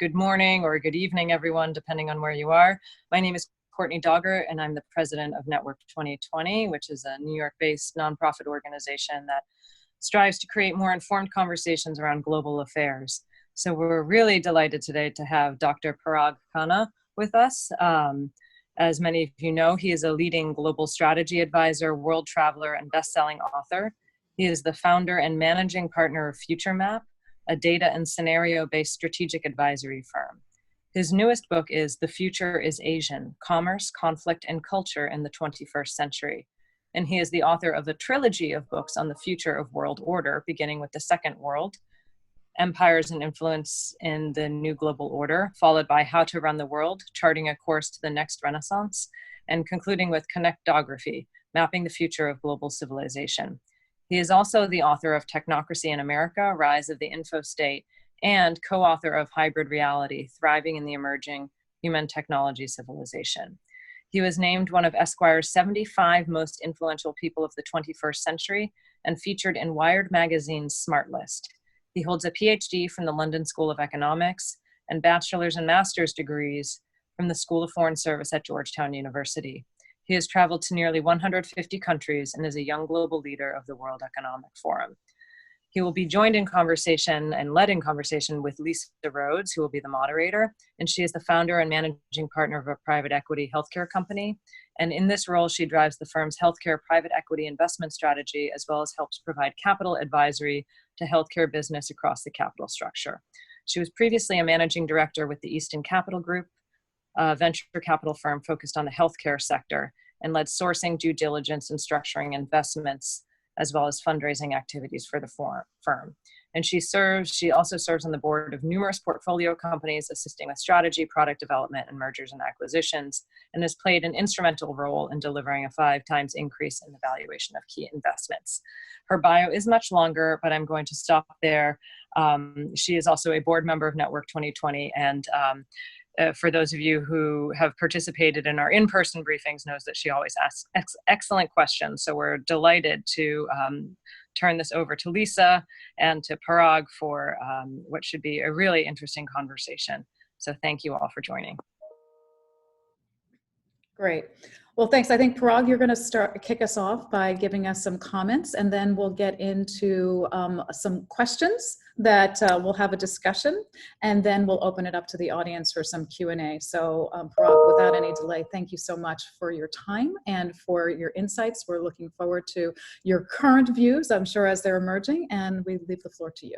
good morning or good evening, everyone, depending on where you are. My name is Courtney Dogger, and I'm the president of Network 2020, which is a New York-based nonprofit organization that strives to create more informed conversations around global affairs. So we're really delighted today to have Dr. Parag Khanna with us. As many of you know, he is a leading global strategy advisor, world traveler, and best-selling author. He is the founder and managing partner of FutureMap, a data and scenario-based strategic advisory firm. His newest book is The Future is Asian: Commerce, Conflict, and Culture in the 21st Century. And he is the author of a trilogy of books on the future of world order, beginning with The Second World, Empires and Influence in the New Global Order, followed by How to Run the World, Charting a Course to the Next Renaissance, and concluding with Connectography, Mapping the Future of Global Civilization. He is also the author of Technocracy in America, Rise of the Info-State, and co-author of Hybrid Reality, Thriving in the Emerging Human Technology Civilization. He was named one of Esquire's 75 most influential people of the 21st century and featured in Wired magazine's Smart List. He holds a PhD from the London School of Economics and bachelor's and master's degrees from the School of Foreign Service at Georgetown University. He has traveled to nearly 150 countries and is a young global leader of the World Economic Forum. He will be joined in conversation and led in conversation with Lisa Rhodes, who will be the moderator, and she is the founder and managing partner of a private equity healthcare company. And in this role, she drives the firm's healthcare private equity investment strategy, as well as helps provide capital advisory to healthcare business across the capital structure. She was previously a managing director with the Easton Capital Group, a venture capital firm focused on the healthcare sector, and led sourcing, due diligence, and structuring investments, as well as fundraising activities for the firm. And she also serves on the board of numerous portfolio companies, assisting with strategy, product development, and mergers and acquisitions, and has played an instrumental role in delivering a 5 times increase in the valuation of key investments. Her bio is much longer, but I'm going to stop there. She is also a board member of Network 2020, and for those of you who have participated in our in-person briefings knows that she always asks excellent questions. So we're delighted to turn this over to Lisa and to Parag for what should be a really interesting conversation. So thank you all for joining. Great. Well, thanks. I think, Parag, you're going to kick us off by giving us some comments, and then we'll get into some questions that we'll have a discussion, and then we'll open it up to the audience for some Q&A. So, Parag, without any delay, thank you so much for your time and for your insights. We're looking forward to your current views, I'm sure, as they're emerging, and we leave the floor to you.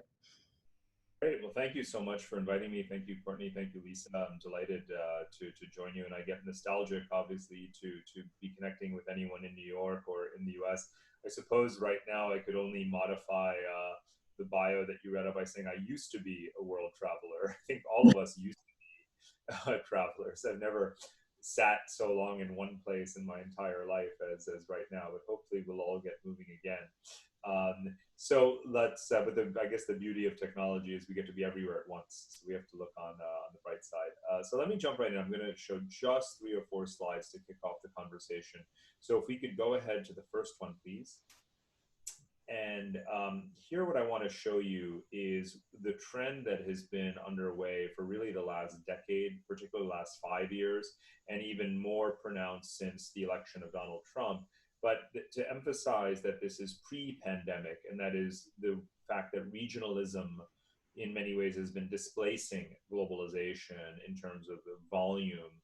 Great. Well, thank you so much for inviting me. Thank you, Courtney. Thank you, Lisa. I'm delighted to join you, and I get nostalgic, obviously, to be connecting with anyone in New York or in the U.S. I suppose right now I could only modify the bio that you read up by saying I used to be a world traveler. I think all of us used to be travelers. I've never sat so long in one place in my entire life as right now, but hopefully we'll all get moving again. So let's, but I guess the beauty of technology is we get to be everywhere at once. So we have to look on the bright side. So let me jump right in. I'm going to show just 3 or 4 slides to kick off the conversation. So if we could go ahead to the first one, please. And here what I want to show you is the trend that has been underway for really the last decade, particularly the last 5 years, and even more pronounced since the election of Donald Trump. But to emphasize that this is pre-pandemic, and that is the fact that regionalism in many ways has been displacing globalization in terms of the volume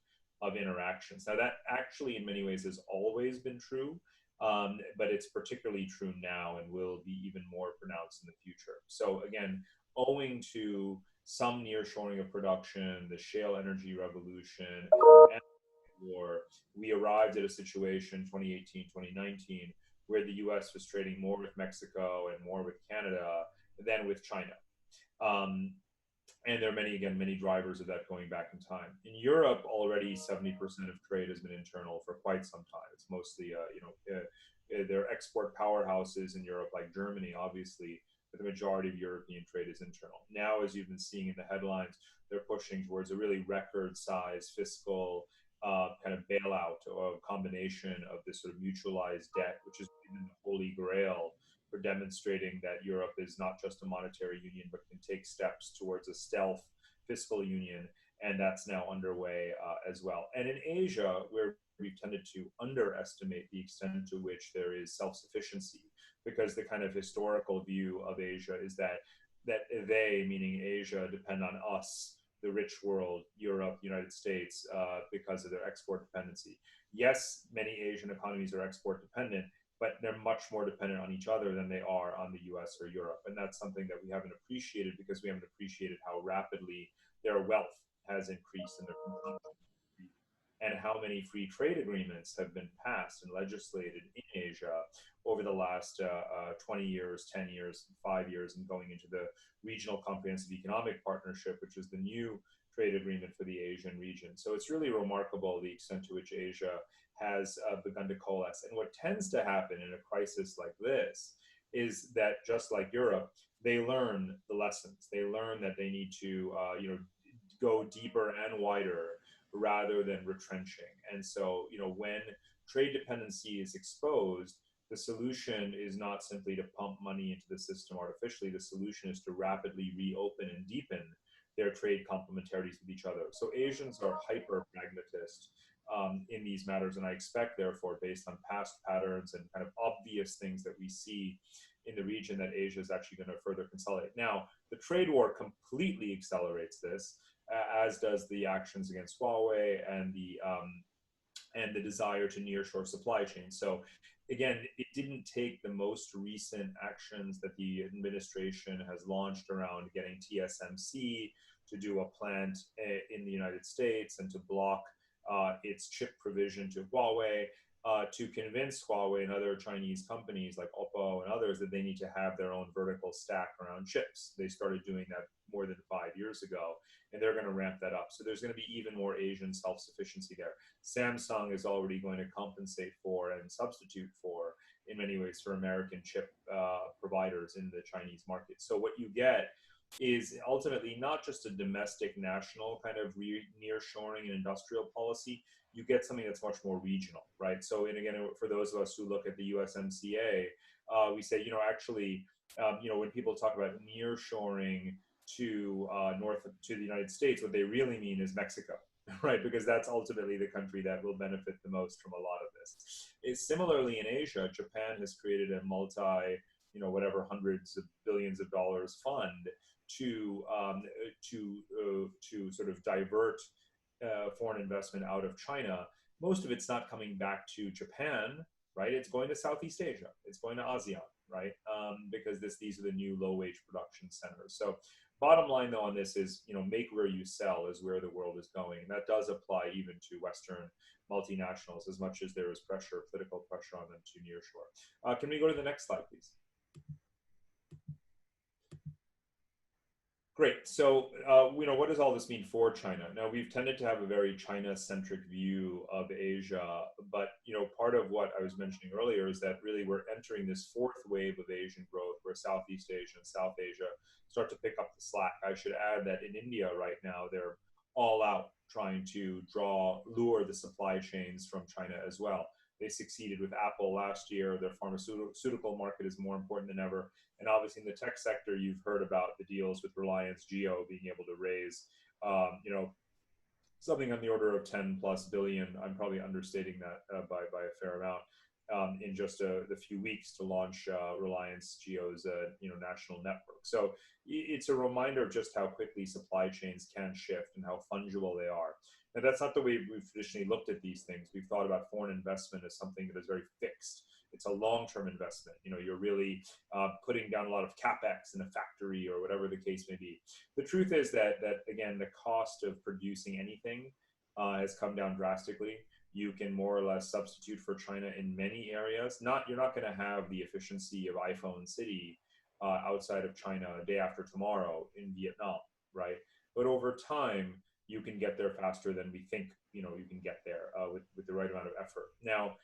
of interactions. Now that actually in many ways has always been true, but it's particularly true now and will be even more pronounced in the future. So again, owing to some nearshoring of production, the shale energy revolution, and war, we arrived at a situation 2018, 2019, where the US was trading more with Mexico and more with Canada than with China. And there are many drivers of that going back in time. In Europe, already 70% of trade has been internal for quite some time. It's mostly, there are export powerhouses in Europe like Germany, obviously, but the majority of European trade is internal. Now, as you've been seeing in the headlines, they're pushing towards a really record-sized fiscal kind of bailout or a combination of this sort of mutualized debt, which is even the holy grail for demonstrating that Europe is not just a monetary union, but can take steps towards a stealth fiscal union, and that's now underway as well. And in Asia, where we've tended to underestimate the extent to which there is self-sufficiency, because the kind of historical view of Asia is that they, meaning Asia, depend on us, the rich world, Europe, United States, because of their export dependency. Yes, many Asian economies are export dependent, but they're much more dependent on each other than they are on the US or Europe. And that's something that we haven't appreciated, because we haven't appreciated how rapidly their wealth has increased and their consumption, and how many free trade agreements have been passed and legislated in Asia over the last 20 years, 10 years, 5 years, and going into the Regional Comprehensive Economic Partnership, which is the new trade agreement for the Asian region. So it's really remarkable the extent to which Asia has begun to coalesce. And what tends to happen in a crisis like this is that, just like Europe, they learn the lessons. They learn that they need to go deeper and wider rather than retrenching. And so, when trade dependency is exposed, the solution is not simply to pump money into the system artificially. The solution is to rapidly reopen and deepen their trade complementarities with each other. So Asians are hyper pragmatist in these matters, and I expect, therefore, based on past patterns and kind of obvious things that we see in the region, that Asia is actually going to further consolidate. Now, the trade war completely accelerates this, as does the actions against Huawei and the desire to nearshore supply chains. So again, it didn't take the most recent actions that the administration has launched around getting TSMC to do a plant in the United States and to block its chip provision to Huawei, to convince Huawei and other Chinese companies like Oppo and others that they need to have their own vertical stack around chips. They started doing that more than 5 years ago, and they're going to ramp that up. So there's going to be even more Asian self-sufficiency there. Samsung is already going to compensate for and substitute for, in many ways, for American chip providers in the Chinese market. So what you get is ultimately not just a domestic national kind of nearshoring and industrial policy. You get something that's much more regional, right? So, and again, for those of us who look at the USMCA, we say, actually, when people talk about nearshoring to the United States, what they really mean is Mexico, right? Because that's ultimately the country that will benefit the most from a lot of this. Similarly, in Asia, Japan has created a whatever hundreds of billions of dollars fund to sort of divert foreign investment out of China. Most of it's not coming back to Japan, right? It's going to Southeast Asia. It's going to ASEAN, right? Because these are the new low-wage production centers. So bottom line, though, on this is, make where you sell is where the world is going. And that does apply even to Western multinationals, as much as there is political pressure on them to nearshore. Can we go to the next slide, please? Great. So, what does all this mean for China? Now, we've tended to have a very China-centric view of Asia, but, part of what I was mentioning earlier is that really we're entering this fourth wave of Asian growth, where Southeast Asia and South Asia start to pick up the slack. I should add that in India right now, they're all out trying to lure the supply chains from China as well. They succeeded with Apple last year. Their pharmaceutical market is more important than ever. And obviously in the tech sector, you've heard about the deals with Reliance Jio being able to raise, something on the order of 10+ billion. I'm probably understating that by a fair amount, in just the few weeks to launch Reliance Jio's national network. So it's a reminder of just how quickly supply chains can shift and how fungible they are. Now, that's not the way we've traditionally looked at these things. We've thought about foreign investment as something that is very fixed. It's a long-term investment. You're really putting down a lot of capex in a factory or whatever the case may be. The truth is that again, the cost of producing anything has come down drastically. You can more or less substitute for China in many areas. You're not going to have the efficiency of iPhone City outside of China a day after tomorrow in Vietnam, right? But over time, you can get there faster than we think you can get there with the right amount of effort. Now,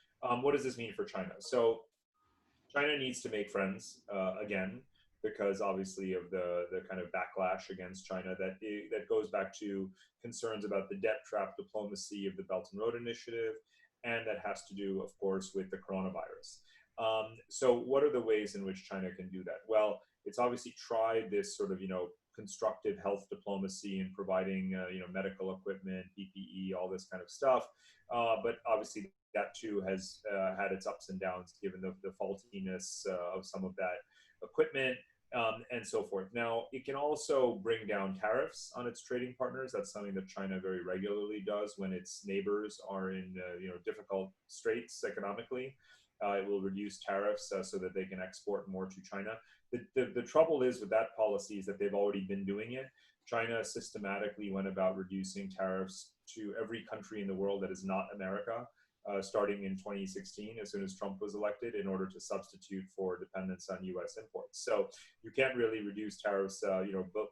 what does this mean for China? So China needs to make friends again, because obviously of the kind of backlash against China that goes back to concerns about the debt trap diplomacy of the Belt and Road Initiative, and that has to do, of course, with the coronavirus. So what are the ways in which China can do that? Well, it It's obviously tried this sort of, constructive health diplomacy and providing, medical equipment, PPE, all this kind of stuff. But obviously that too has had its ups and downs given the faultiness of some of that equipment. And so forth. Now, it can also bring down tariffs on its trading partners. That's something that China very regularly does when its neighbors are in difficult straits economically. It will reduce tariffs so that they can export more to China. The trouble is with that policy is that they've already been doing it. China systematically went about reducing tariffs to every country in the world that is not America. Starting in 2016, as soon as Trump was elected, in order to substitute for dependence on U.S. imports. So you can't really reduce tariffs,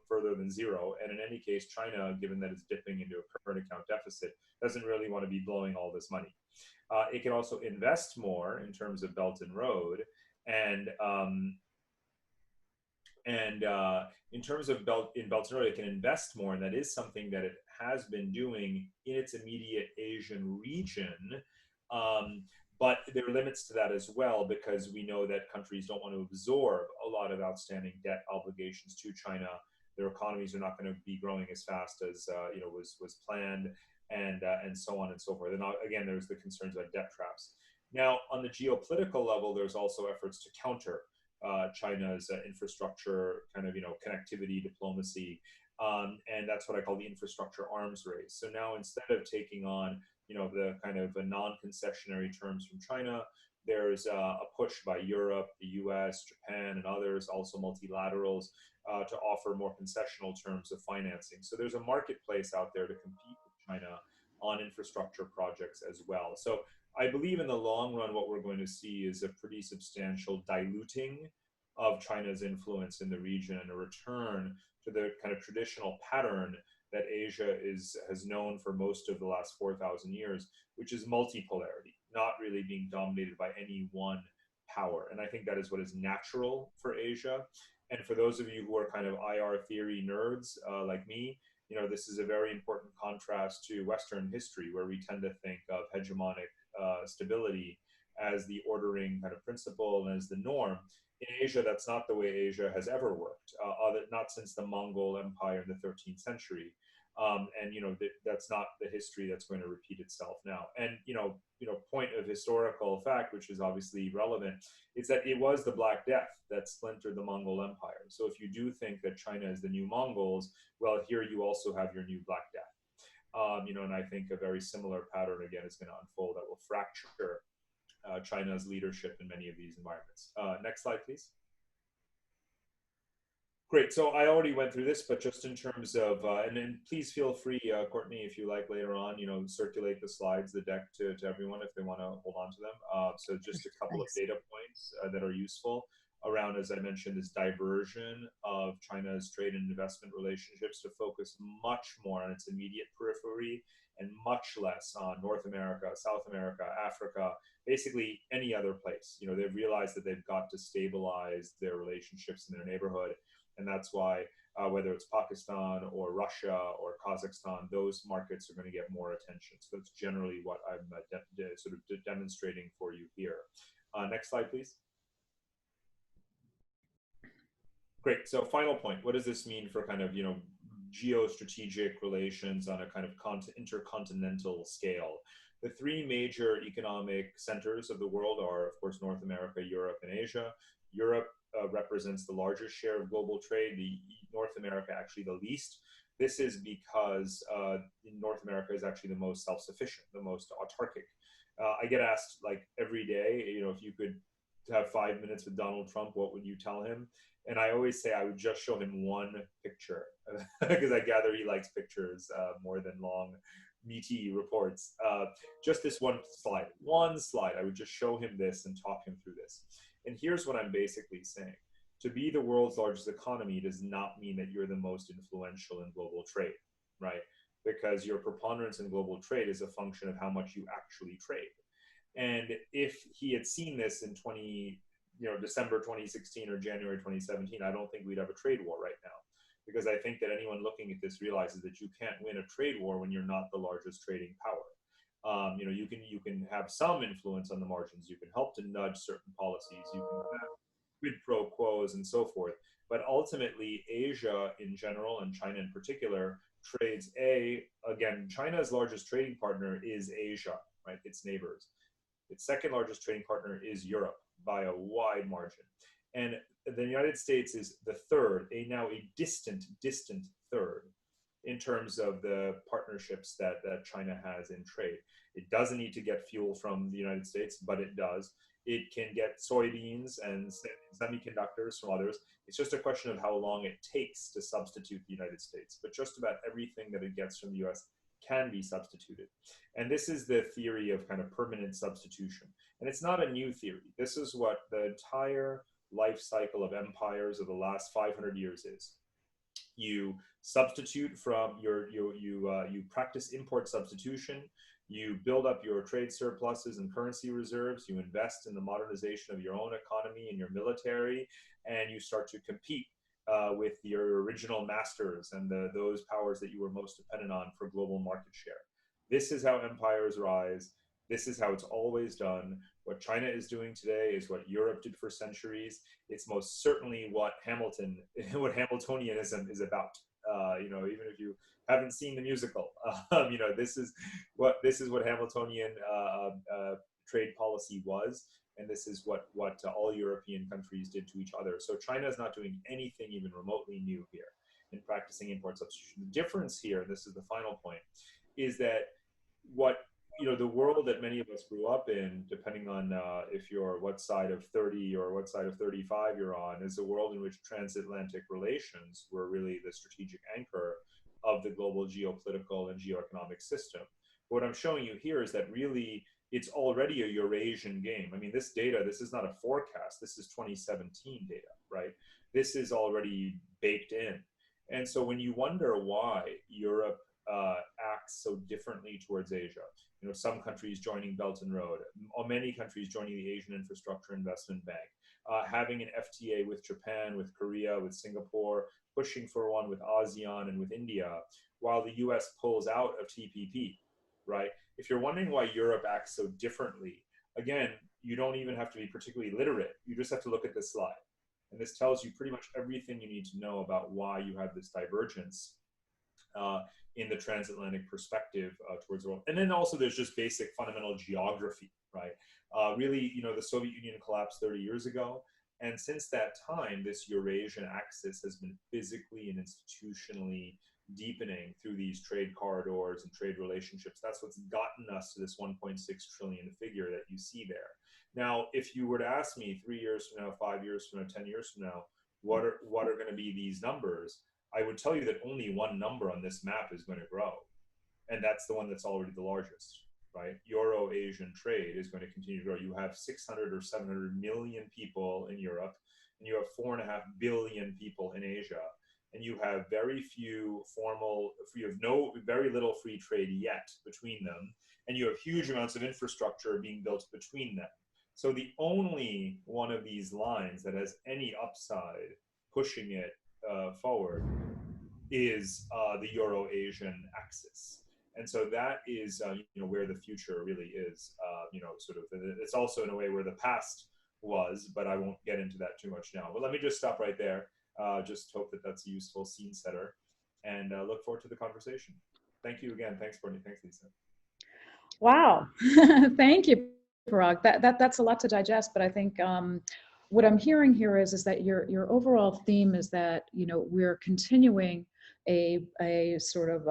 further than zero. And in any case, China, given that it's dipping into a current account deficit, doesn't really want to be blowing all this money. It can also invest more in terms of Belt and Road, and in terms of Belt and Road, it can invest more, and that is something that it has been doing in its immediate Asian region. But there are limits to that as well, because we know that countries don't want to absorb a lot of outstanding debt obligations to China. Their economies are not going to be growing as fast as was planned, and so on and so forth. And again, there's the concerns about debt traps. Now, on the geopolitical level, there's also efforts to counter China's infrastructure kind of connectivity diplomacy, and that's what I call the infrastructure arms race. So now, instead of taking on the kind of non-concessionary terms from China, there's a push by Europe, the US, Japan, and others, also multilaterals, to offer more concessional terms of financing. So there's a marketplace out there to compete with China on infrastructure projects as well. So I believe in the long run, what we're going to see is a pretty substantial diluting of China's influence in the region, and a return to the kind of traditional pattern that Asia has known for most of the last 4,000 years, which is multipolarity, not really being dominated by any one power. And I think that is what is natural for Asia. And for those of you who are kind of IR theory nerds like me, this is a very important contrast to Western history, where we tend to think of hegemonic stability as the ordering kind of principle and as the norm. In Asia, that's not the way Asia has ever worked, not since the Mongol Empire in the 13th century. That's not the history that's going to repeat itself now. And, point of historical fact, which is obviously relevant, is that it was the Black Death that splintered the Mongol Empire. So if you do think that China is the new Mongols, well, here you also have your new Black Death. And I think a very similar pattern, again, is going to unfold that will fracture China's leadership in many of these environments. Next slide, please. Great. So I already went through this, but just in terms of, and then please feel free, Courtney, if you like later on, circulate the slides, the deck to everyone if they want to hold on to them. So just a couple of data points that are useful around, as I mentioned, this diversion of China's trade and investment relationships to focus much more on its immediate periphery and much less on North America, South America, Africa, basically any other place. They've realized that they've got to stabilize their relationships in their neighborhood. And that's why, whether it's Pakistan or Russia or Kazakhstan, those markets are going to get more attention. So that's generally what I'm sort of demonstrating for you here. Next slide, please. Great. So final point, what does this mean for kind of, geostrategic relations on a kind of intercontinental scale? The three major economic centers of the world are, of course, North America, Europe, and Asia. Europe represents the largest share of global trade, North America actually the least. This is because North America is actually the most self-sufficient, the most autarkic. I get asked like every day, if you could have 5 minutes with Donald Trump, what would you tell him? And I always say I would just show him one picture, because I gather he likes pictures more than long, meaty reports. Just this one slide. I would just show him this and talk him through this. And here's what I'm basically saying. To be the world's largest economy does not mean that you're the most influential in global trade, right? Because your preponderance in global trade is a function of how much you actually trade. And if he had seen this in December 2016 or January 2017, I don't think we'd have a trade war right now. Because I think that anyone looking at this realizes that you can't win a trade war when you're not the largest trading power. You can have some influence on the margins. You can help to nudge certain policies. You can quid pro quos and so forth. But ultimately, Asia in general and China in particular trades again, China's largest trading partner is Asia, right? Its neighbors. Its second largest trading partner is Europe by a wide margin. And the United States is the third, now a distant third in terms of the partnerships that China has in trade. It doesn't need to get fuel from the United States, but it does. It can get soybeans and semiconductors from others. It's just a question of how long it takes to substitute the United States. But just about everything that it gets from the US can be substituted. And this is the theory of kind of permanent substitution. And it's not a new theory. This is what the entire life cycle of empires of the last 500 years is. You substitute from you practice import substitution. You build up your trade surpluses and currency reserves. You invest in the modernization of your own economy and your military, and you start to compete with your original masters and those powers that you were most dependent on for global market share. This is how empires rise. This is how it's always done. What China is doing today is what Europe did for centuries. It's most certainly what Hamiltonianism is about. Even if you haven't seen the musical, this is what Hamiltonian trade policy was, and this is what all European countries did to each other. So China is not doing anything even remotely new here in practicing import substitution. The difference here, and this is the final point, is that the world that many of us grew up in, depending on if you're what side of 30 or what side of 35 you're on, is a world in which transatlantic relations were really the strategic anchor of the global geopolitical and geoeconomic system. What I'm showing you here is that really it's already a Eurasian game. I mean, this is not a forecast. This is 2017 data, right? This is already baked in. And so when you wonder why Europe acts so differently towards Asia, some countries joining Belt and Road, many countries joining the Asian Infrastructure Investment Bank, having an FTA with Japan, with Korea, with Singapore, pushing for one with ASEAN and with India, while the US pulls out of TPP, right? If you're wondering why Europe acts so differently, again, you don't even have to be particularly literate. You just have to look at this slide. And this tells you pretty much everything you need to know about why you have this divergence in the transatlantic perspective towards the world. And then also there's just basic fundamental geography, right? Really, the Soviet Union collapsed 30 years ago. And since that time, this Eurasian axis has been physically and institutionally deepening through these trade corridors and trade relationships. That's what's gotten us to this 1.6 trillion figure that you see there. Now, if you were to ask me 3 years from now, 5 years from now, 10 years from now, what are going to be these numbers? I would tell you that only one number on this map is going to grow. And that's the one that's already the largest, right? Euro-Asian trade is going to continue to grow. You have 600 or 700 million people in Europe, and you have 4.5 billion people in Asia. And you have very little free trade yet between them. And you have huge amounts of infrastructure being built between them. So the only one of these lines that has any upside pushing it forward is the Euro-Asian axis. And so that is where the future really is, it's also in a way where the past was, but I won't get into that too much now. But let me just stop right there. Just hope that that's a useful scene setter, and look forward to the conversation. Thank you again. Thanks, Courtney. Thanks, Lisa. Wow. Thank you, Parag. That's a lot to digest, but I think what I'm hearing here is that your overall theme is that we're continuing a sort of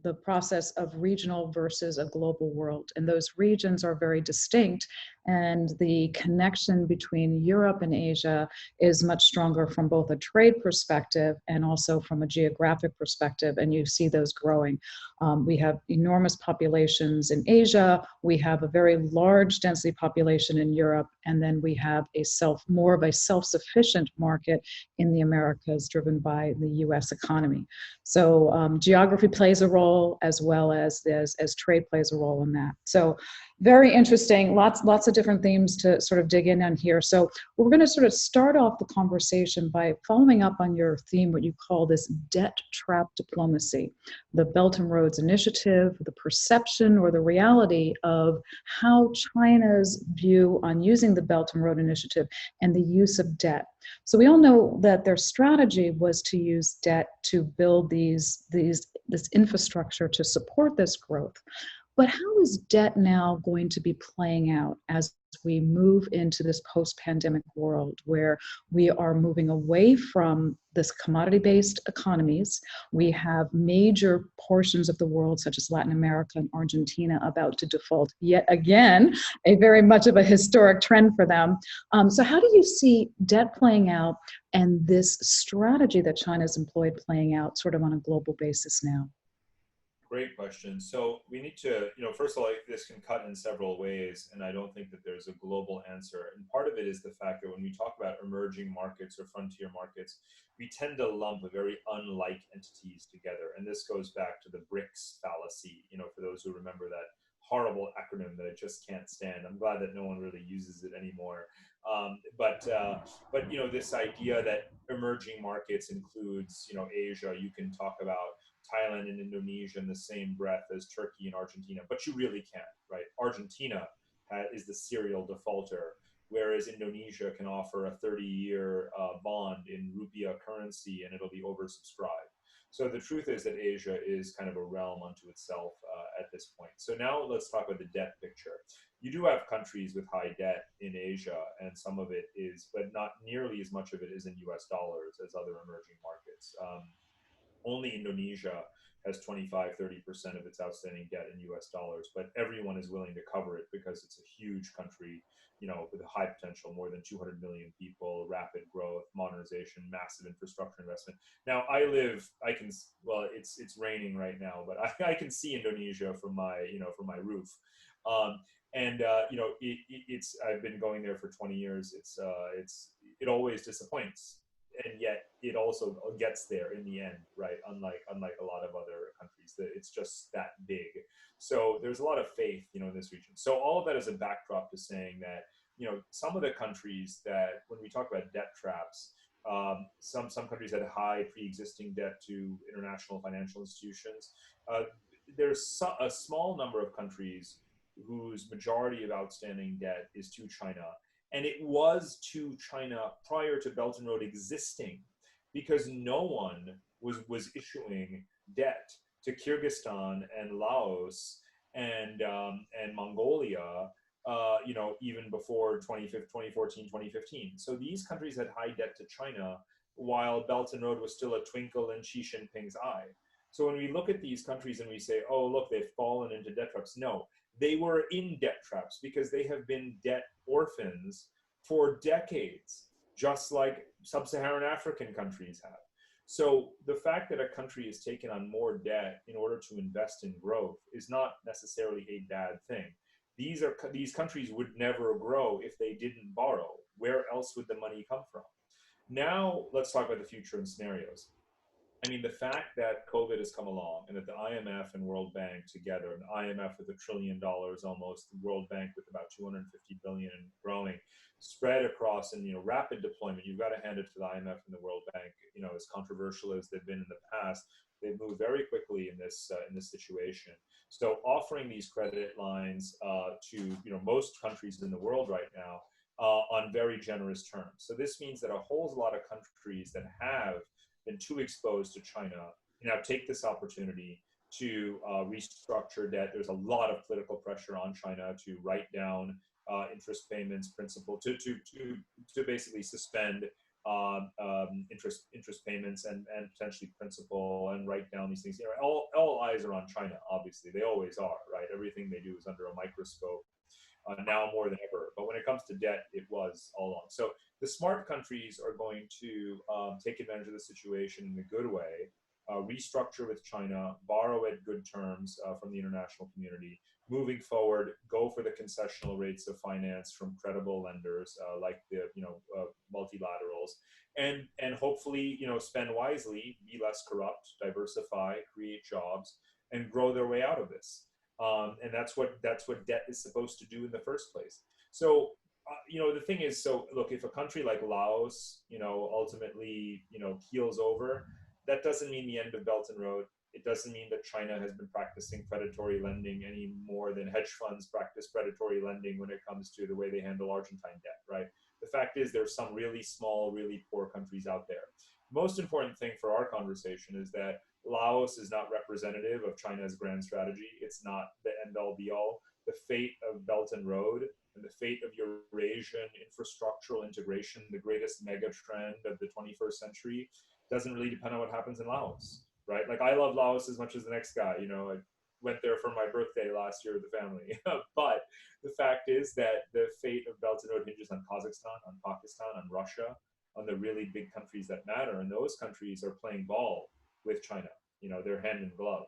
the process of regional versus a global world, and those regions are very distinct, and the connection between Europe and Asia is much stronger from both a trade perspective and also from a geographic perspective, and you see those growing. We have enormous populations in Asia, we have a very large density population in Europe, and then we have more of a self-sufficient market in the Americas driven by the US economy. So geography plays a role as well as trade plays a role in that. So Very interesting. Lots of different themes to sort of dig in on here. So we're going to sort of start off the conversation by following up on your theme, what you call this debt trap diplomacy, the Belt and Roads Initiative, the perception or the reality of how China's view on using the Belt and Road Initiative and the use of debt. So we all know that their strategy was to use debt to build this infrastructure to support this growth. But how is debt now going to be playing out as we move into this post-pandemic world where we are moving away from this commodity-based economies? We have major portions of the world, such as Latin America and Argentina, about to default yet again, a very much of a historic trend for them. So how do you see debt playing out and this strategy that China's employed playing out sort of on a global basis now? Great question. So we need to, first of all, this can cut in several ways, and I don't think that there's a global answer. And part of it is the fact that when we talk about emerging markets or frontier markets, we tend to lump very unlike entities together. And this goes back to the BRICS fallacy, for those who remember that horrible acronym that I just can't stand. I'm glad that no one really uses it anymore. But this idea that emerging markets includes, Asia. You can talk about Thailand and Indonesia in the same breath as Turkey and Argentina, but you really can't, right? Argentina is the serial defaulter, whereas Indonesia can offer a 30-year bond in rupiah currency and it'll be oversubscribed. So the truth is that Asia is kind of a realm unto itself at this point. So now let's talk about the debt picture. You do have countries with high debt in Asia, and some of it is, but not nearly as much of it is in US dollars as other emerging markets. Only Indonesia has 25-30% of its outstanding debt in US dollars, but everyone is willing to cover it because it's a huge country, with a high potential, more than 200 million people, rapid growth, modernization, massive infrastructure investment. Now it's raining right now, but I can see Indonesia from my roof. I've been going there for 20 years. It always disappoints, and yet it also gets there in the end, right? Unlike a lot of other countries, that it's just that big. So there's a lot of faith, in this region. So all of that is a backdrop to saying that, some of the countries that, when we talk about debt traps, some countries had high pre-existing debt to international financial institutions. There's a small number of countries whose majority of outstanding debt is to China. And it was to China prior to Belt and Road existing, because no one was issuing debt to Kyrgyzstan and Laos and Mongolia, even before 2014, 2015. So these countries had high debt to China while Belt and Road was still a twinkle in Xi Jinping's eye. So when we look at these countries and we say, oh, look, they've fallen into debt traps. No, they were in debt traps because they have been debt orphans for decades, just like sub-Saharan African countries have. So the fact that a country has taken on more debt in order to invest in growth is not necessarily a bad thing. These countries would never grow if they didn't borrow. Where else would the money come from? Now let's talk about the future and scenarios. I mean, the fact that COVID has come along and that the IMF and World Bank together, an IMF with $1 trillion almost, the World Bank with about 250 billion and growing, spread across and rapid deployment. You've got to hand it to the IMF and the World Bank. As controversial as they've been in the past, they've moved very quickly in this situation. So offering these credit lines to most countries in the world right now on very generous terms. So this means that a whole lot of countries that have been too exposed to China now take this opportunity to restructure debt. There's a lot of political pressure on China to write down interest payments, principal, to basically suspend interest payments and potentially principal, and write down these things. All eyes are on China. Obviously, they always are, right? Everything they do is under a microscope. Now more than ever. But when it comes to debt, it was all along. So the smart countries are going to take advantage of the situation in a good way, restructure with China, borrow at good terms from the international community. Moving forward, go for the concessional rates of finance from credible lenders like the multilaterals, and hopefully spend wisely, be less corrupt, diversify, create jobs, and grow their way out of this. And that's what debt is supposed to do in the first place. So the thing is, so look, if a country like Laos, ultimately, keels over, that doesn't mean the end of Belt and Road. It doesn't mean that China has been practicing predatory lending any more than hedge funds practice predatory lending when it comes to the way they handle Argentine debt, right? The fact is, there's some really small, really poor countries out there. Most important thing for our conversation is that Laos is not representative of China's grand strategy. It's not the end all be all. The fate of Belt and Road and the fate of Eurasian infrastructural integration, the greatest mega trend of the 21st century, doesn't really depend on what happens in Laos, right? Like, I love Laos as much as the next guy. I went there for my birthday last year with the family. But the fact is that the fate of Belt and Road hinges on Kazakhstan, on Pakistan, on Russia, on the really big countries that matter. And those countries are playing ball with China. They're hand in glove.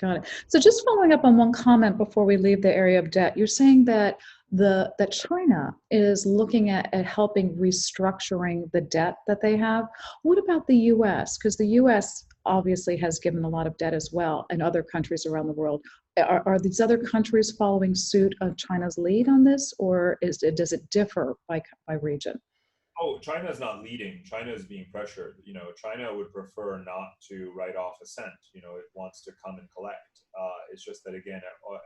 Got it. So just following up on one comment before we leave the area of debt, you're saying that that China is looking at helping restructuring the debt that they have. What about the U.S.? Because the U.S. obviously has given a lot of debt as well, and other countries around the world. Are these other countries following suit of China's lead on this, or does it differ by region? Oh, China is not leading. China is being pressured. China would prefer not to write off a cent. It wants to come and collect. It's just that, again,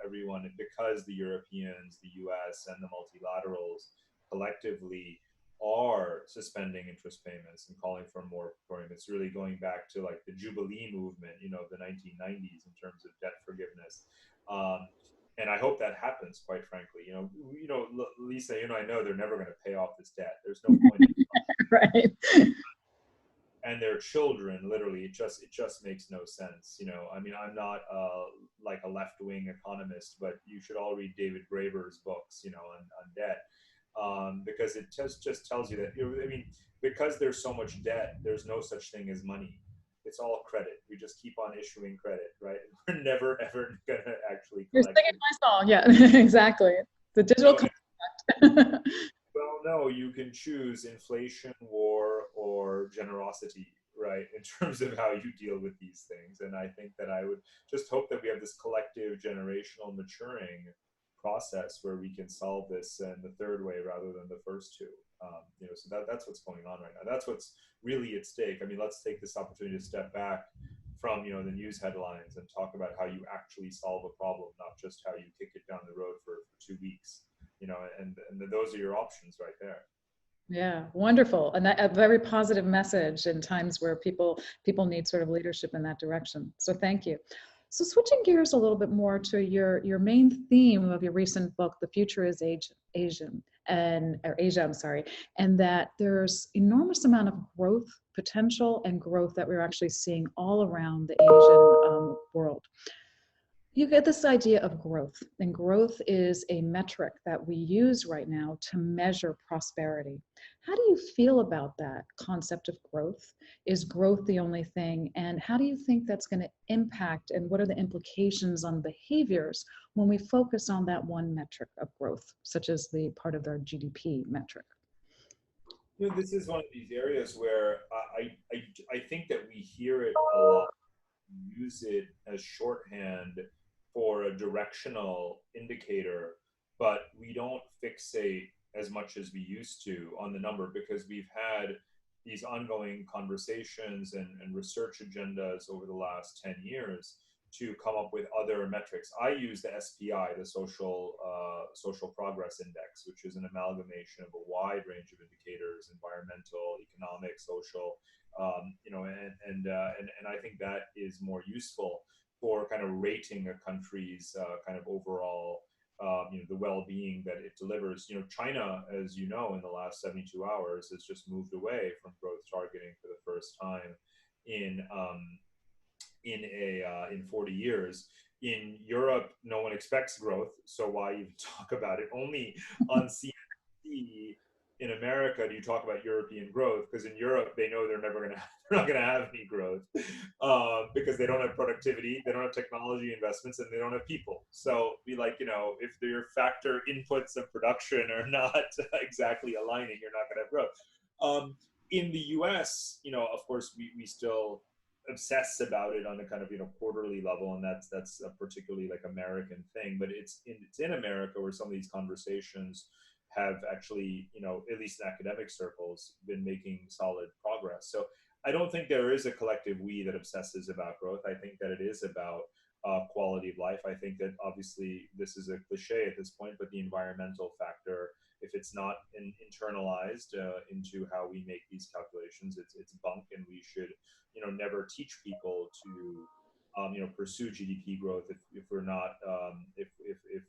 everyone, because the Europeans, the US, and the multilaterals collectively are suspending interest payments and calling for more moratorium. It's really going back to like the Jubilee movement, of the 1990s in terms of debt forgiveness. And I hope that happens, quite frankly. Lisa, I know they're never going to pay off this debt. There's no point. Right. And their children, literally, it just makes no sense. I mean, I'm not like a left-wing economist, but you should all read David Graeber's books, on debt, because it just tells you that. I mean, because there's so much debt, there's no such thing as money. It's all credit. We just keep on issuing credit, right? We're never ever gonna actually You're collect singing it. my song, yeah, exactly. The digital contract. Well, no, you can choose inflation, war, or generosity, right? In terms of how you deal with these things. And I think that I would just hope that we have this collective generational maturing process where we can solve this in the third way rather than the first two. So that's what's going on right now. That's what's really at stake. I mean, let's take this opportunity to step back from the news headlines and talk about how you actually solve a problem, not just how you kick it down the road for 2 weeks. And those are your options right there. Yeah, wonderful. And a very positive message in times where people need sort of leadership in that direction. So thank you. So switching gears a little bit more to your main theme of your recent book, The Future is Asia, I'm sorry, and that there's enormous amount of growth potential and growth that we're actually seeing all around the Asian world. You get this idea of growth, and growth is a metric that we use right now to measure prosperity. How do you feel about that concept of growth? Is growth the only thing? And how do you think that's going to impact, and what are the implications on behaviors when we focus on that one metric of growth, such as the part of our GDP metric? This is one of these areas where I think that we hear it a lot, use it as shorthand for a directional indicator, but we don't fixate as much as we used to on the number because we've had these ongoing conversations and research agendas over the last 10 years to come up with other metrics. I use the SPI, the Social Progress Index, which is an amalgamation of a wide range of indicators: environmental, economic, social, and I think that is more useful for kind of rating a country's kind of overall, the well-being that it delivers. China, as you know, in the last 72 hours has just moved away from growth targeting for the first time in in 40 years. In Europe, no one expects growth, so why even talk about it? Only on CNBC in America do you talk about European growth, because in Europe they know they're not gonna have any growth because they don't have productivity, they don't have technology investments, and they don't have people. So if your factor inputs of production are not exactly aligning, you're not gonna have growth. In the U.S., of course, we still obsess about it on a kind of, you know, quarterly level, and that's a particularly like American thing. But it's in America where some of these conversations have actually, you know, at least in academic circles, been making solid progress. So I don't think there is a collective we that obsesses about growth. I think that it is about quality of life. I think that obviously this is a cliche at this point, but the environmental factor, if it's not internalized into how we make these calculations, it's bunk, and we should, you know, never teach people to you know, pursue GDP growth if we're not if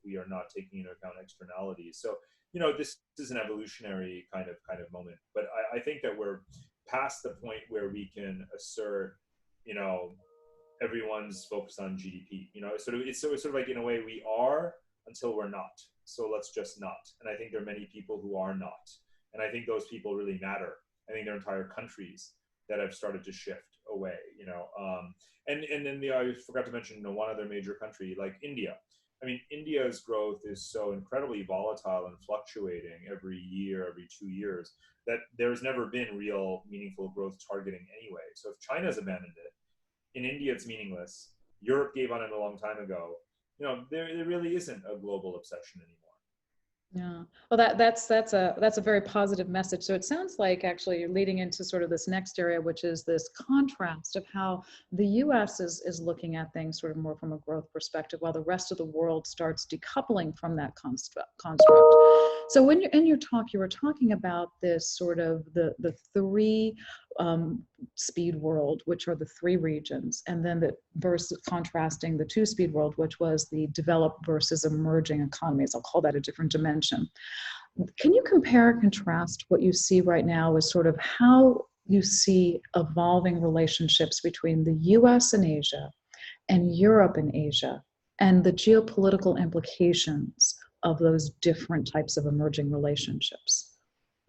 we are not taking into account externalities. So, you know, this is an evolutionary kind of moment, but I think that we're past the point where we can assert, you know, everyone's focused on GDP. You know, it's sort of like, in a way, we are until we're not. So let's just not. And I think there are many people who are not, and I think those people really matter. I think there are entire countries that have started to shift away. You know, and then I forgot to mention, you know, one other major country like India. I mean, India's growth is so incredibly volatile and fluctuating every year, every 2 years, that there's never been real meaningful growth targeting anyway. So if China's abandoned it, in India, it's meaningless. Europe gave on it a long time ago. You know, there really isn't a global obsession anymore. Yeah. Well, that's a very positive message. So it sounds like actually you're leading into sort of this next area, which is this contrast of how the U.S. is looking at things sort of more from a growth perspective, while the rest of the world starts decoupling from that construct. So when you're in your talk, you were talking about this sort of the three speed world, which are the three regions, and then the versus contrasting the two speed world, which was the developed versus emerging economies. I'll call that a different dimension. Can you compare and contrast what you see right now with sort of how you see evolving relationships between the US and Asia and Europe and Asia, and the geopolitical implications of those different types of emerging relationships?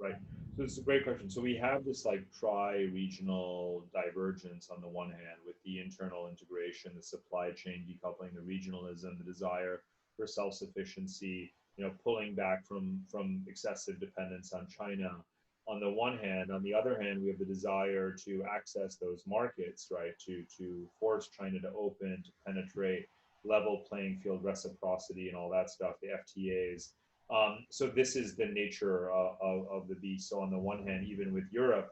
Right. So it's a great question. So we have this like tri-regional divergence on the one hand, with the internal integration, the supply chain decoupling, the regionalism, the desire for self-sufficiency, you know, pulling back from excessive dependence on China on the one hand. On the other hand, we have the desire to access those markets, right? To force China to open, to penetrate, level playing field, reciprocity, and all that stuff, the FTAs. So this is the nature of the beast. So on the one hand, even with Europe,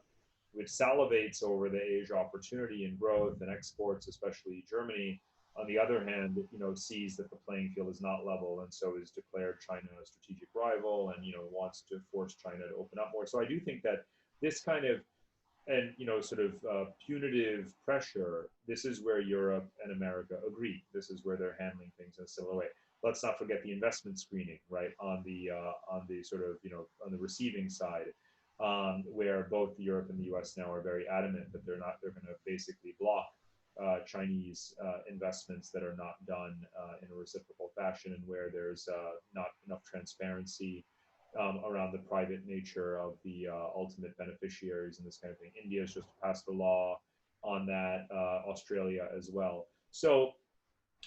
which salivates over the Asia opportunity and growth and exports, especially Germany, on the other hand, you know, sees that the playing field is not level, and so is declared China a strategic rival, and, you know, wants to force China to open up more. So I do think that this kind of, and, you know, sort of punitive pressure, this is where Europe and America agree. This is where they're handling things in a similar way. Let's not forget the investment screening, right, on the sort of, you know, on the receiving side, where both Europe and the U.S. now are very adamant that they're going to basically block Chinese investments that are not done in a reciprocal fashion, and where there's not enough transparency around the private nature of the ultimate beneficiaries and this kind of thing. India has just passed a law on that, Australia as well. So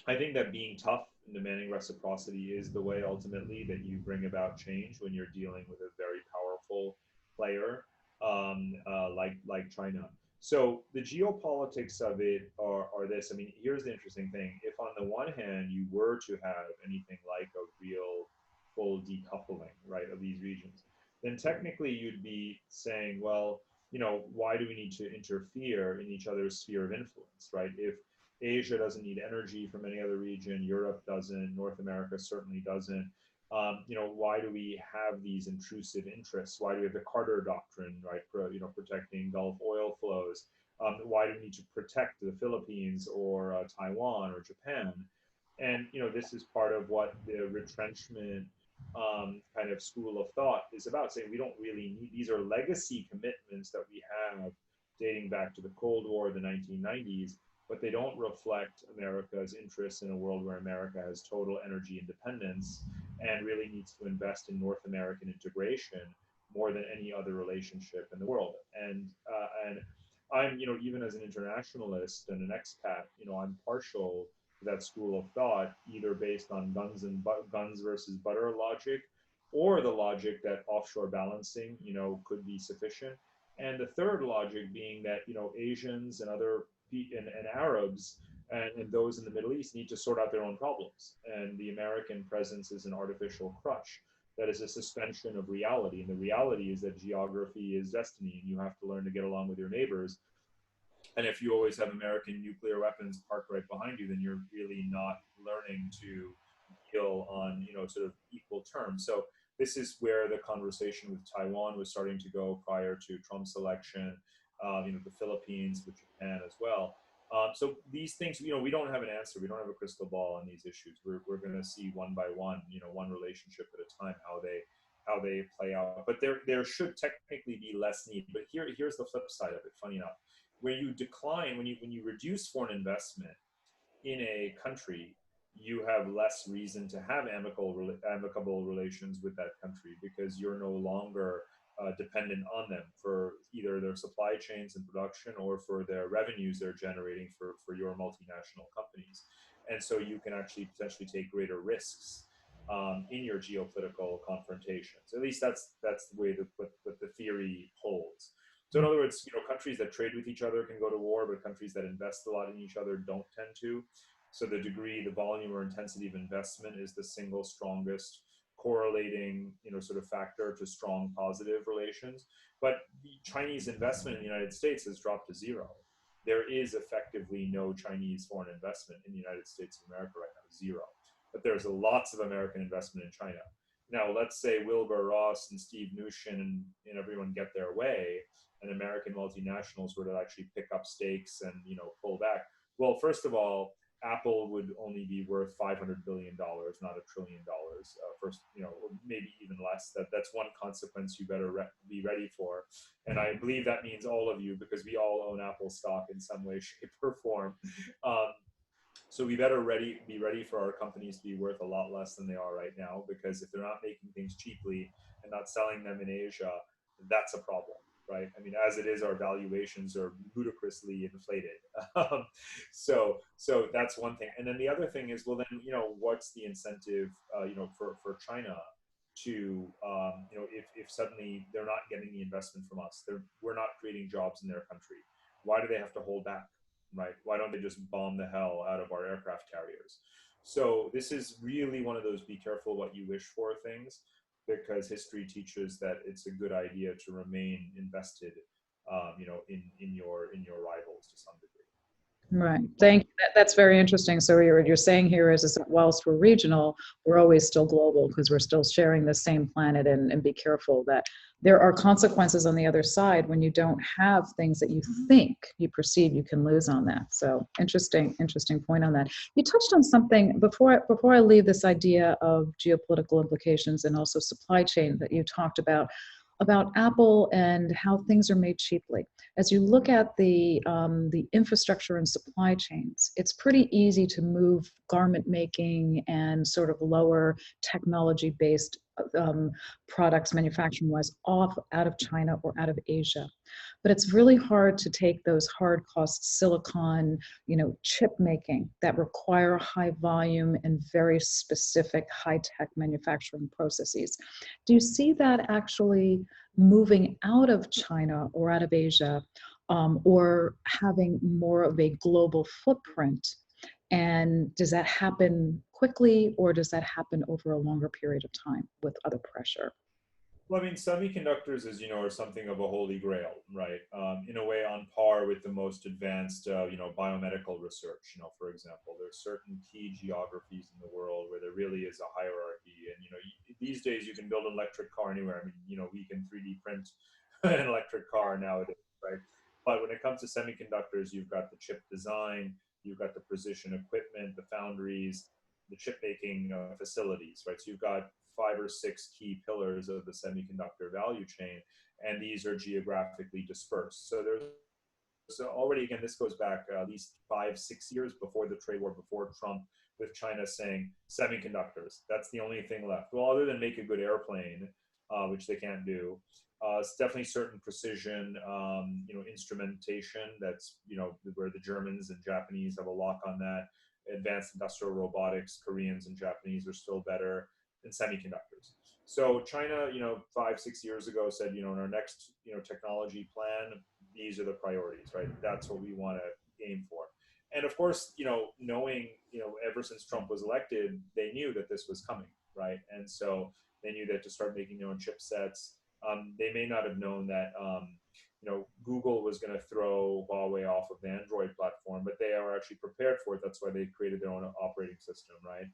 I think that being tough and demanding reciprocity is the way ultimately that you bring about change when you're dealing with a very powerful player like China. So the geopolitics of it are this. I mean, here's the interesting thing. If on the one hand you were to have anything like a real full decoupling, right, of these regions, then technically you'd be saying, well, you know, why do we need to interfere in each other's sphere of influence, right? If Asia doesn't need energy from any other region, Europe doesn't, North America certainly doesn't. You know, why do we have these intrusive interests? Why do we have the Carter Doctrine, right? For, you know, protecting Gulf oil flows. Why do we need to protect the Philippines or Taiwan or Japan? And, you know, this is part of what the retrenchment kind of school of thought is about, saying we don't really need, these are legacy commitments that we have dating back to the Cold War, the 1990s, but they don't reflect America's interests in a world where America has total energy independence and really needs to invest in North American integration more than any other relationship in the world. And I'm, you know, even as an internationalist and an expat, you know, I'm partial to that school of thought, either based on guns versus butter logic, or the logic that offshore balancing, you know, could be sufficient. And the third logic being that, you know, Asians and other and Arabs and those in the Middle East need to sort out their own problems. And the American presence is an artificial crutch that is a suspension of reality. And the reality is that geography is destiny, and you have to learn to get along with your neighbors. And if you always have American nuclear weapons parked right behind you, then you're really not learning to deal on, sort of equal terms. So this is where the conversation with Taiwan was starting to go prior to Trump's election. The Philippines, with Japan as well. So these things, we don't have an answer. We don't have a crystal ball on these issues. We're going to see one by one, one relationship at a time, how they play out. But there should technically be less need. But here's the flip side of it. Funny enough, when you decline, when you reduce foreign investment in a country, you have less reason to have amicable relations with that country, because you're no longer dependent on them for either their supply chains and production or for their revenues they're generating for your multinational companies. And so you can actually potentially take greater risks in your geopolitical confrontations. At least that's the way that what the theory holds. So in other words, countries that trade with each other can go to war, but countries that invest a lot in each other don't tend to. So the degree, the volume or intensity of investment is the single strongest correlating, sort of factor to strong positive relations. But the Chinese investment in the United States has dropped to zero. There is effectively no Chinese foreign investment in the United States of America right now, zero. But there's lots of American investment in China. Now, let's say Wilbur Ross and Steve Mnuchin and everyone get their way, and American multinationals were to actually pick up stakes and pull back. Well, first of all, Apple would only be worth $500 billion, not $1 trillion. First, maybe even less. That's one consequence you better be ready for. And I believe that means all of you, because we all own Apple stock in some way, shape, or form. So we better be ready for our companies to be worth a lot less than they are right now, because if they're not making things cheaply and not selling them in Asia, that's a problem. Right? I mean, as it is, our valuations are ludicrously inflated. So that's one thing. And then the other thing is, well, then, what's the incentive, for China to, if suddenly they're not getting the investment from us, we're not creating jobs in their country. Why do they have to hold back? Right? Why don't they just bomb the hell out of our aircraft carriers? So this is really one of those be careful what you wish for things, because history teaches that it's a good idea to remain invested, in your rivals to some degree. Right. Thank you. That's very interesting. So you're saying here is that whilst we're regional, we're always still global, because we're still sharing the same planet, and be careful that there are consequences on the other side when you don't have things that you think, you perceive you can lose on that. So interesting point on that. You touched on something before I leave this idea of geopolitical implications and also supply chain that you talked about Apple and how things are made cheaply. As you look at the infrastructure and supply chains, it's pretty easy to move garment making and sort of lower technology-based products manufacturing-wise out of China or out of Asia. But it's really hard to take those hard cost silicon, chip making that require high volume and very specific high-tech manufacturing processes. Do you see that actually moving out of China or out of Asia, or having more of a global footprint? And does that happen quickly, or does that happen over a longer period of time with other pressure? Well, I mean, semiconductors, as you know, are something of a holy grail, right? In a way, on par with the most advanced, biomedical research. For example, there's certain key geographies in the world where there really is a hierarchy, and these days you can build an electric car anywhere. I mean, we can 3D print an electric car nowadays, right? But when it comes to semiconductors, you've got the chip design, you've got the precision equipment, the foundries, the chip making facilities, right? So you've got 5 or 6 key pillars of the semiconductor value chain, and these are geographically dispersed. So already, again, this goes back at least 5-6 years before the trade war, before Trump, with China saying semiconductors, that's the only thing left. Well, other than make a good airplane, which they can't do, it's definitely certain precision, instrumentation. That's where the Germans and Japanese have a lock on that. Advanced industrial robotics, Koreans and Japanese are still better than semiconductors. So China, 5-6 years ago said, in our next, technology plan, these are the priorities, right? That's what we want to aim for. And of course, knowing, ever since Trump was elected, they knew that this was coming, right? And so they knew that to start making their own chipsets. They may not have known that, Google was going to throw Huawei off of the Android platform, but they are actually prepared for it. That's why they created their own operating system, right?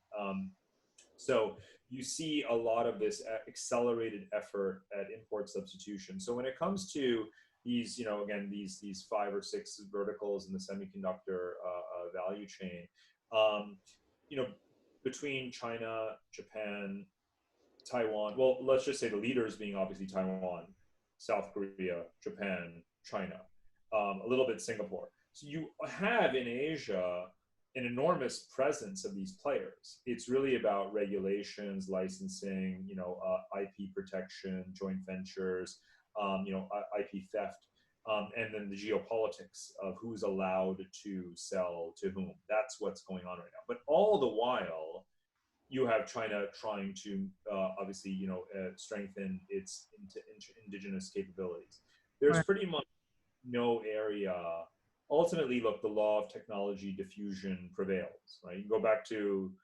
So you see a lot of this accelerated effort at import substitution. So when it comes to these, again, these 5 or 6 verticals in the semiconductor value chain, you know, between China, Japan, Taiwan, well, let's just say the leaders being obviously Taiwan, South Korea, Japan, China, a little bit Singapore. So you have in Asia an enormous presence of these players. It's really about regulations, licensing, IP protection, joint ventures, IP theft, and then the geopolitics of who's allowed to sell to whom. That's what's going on right now. But all the while, you have China trying to obviously, strengthen its indigenous capabilities. There's Right. pretty much no area. Ultimately, look, the law of technology diffusion prevails, right? You go back to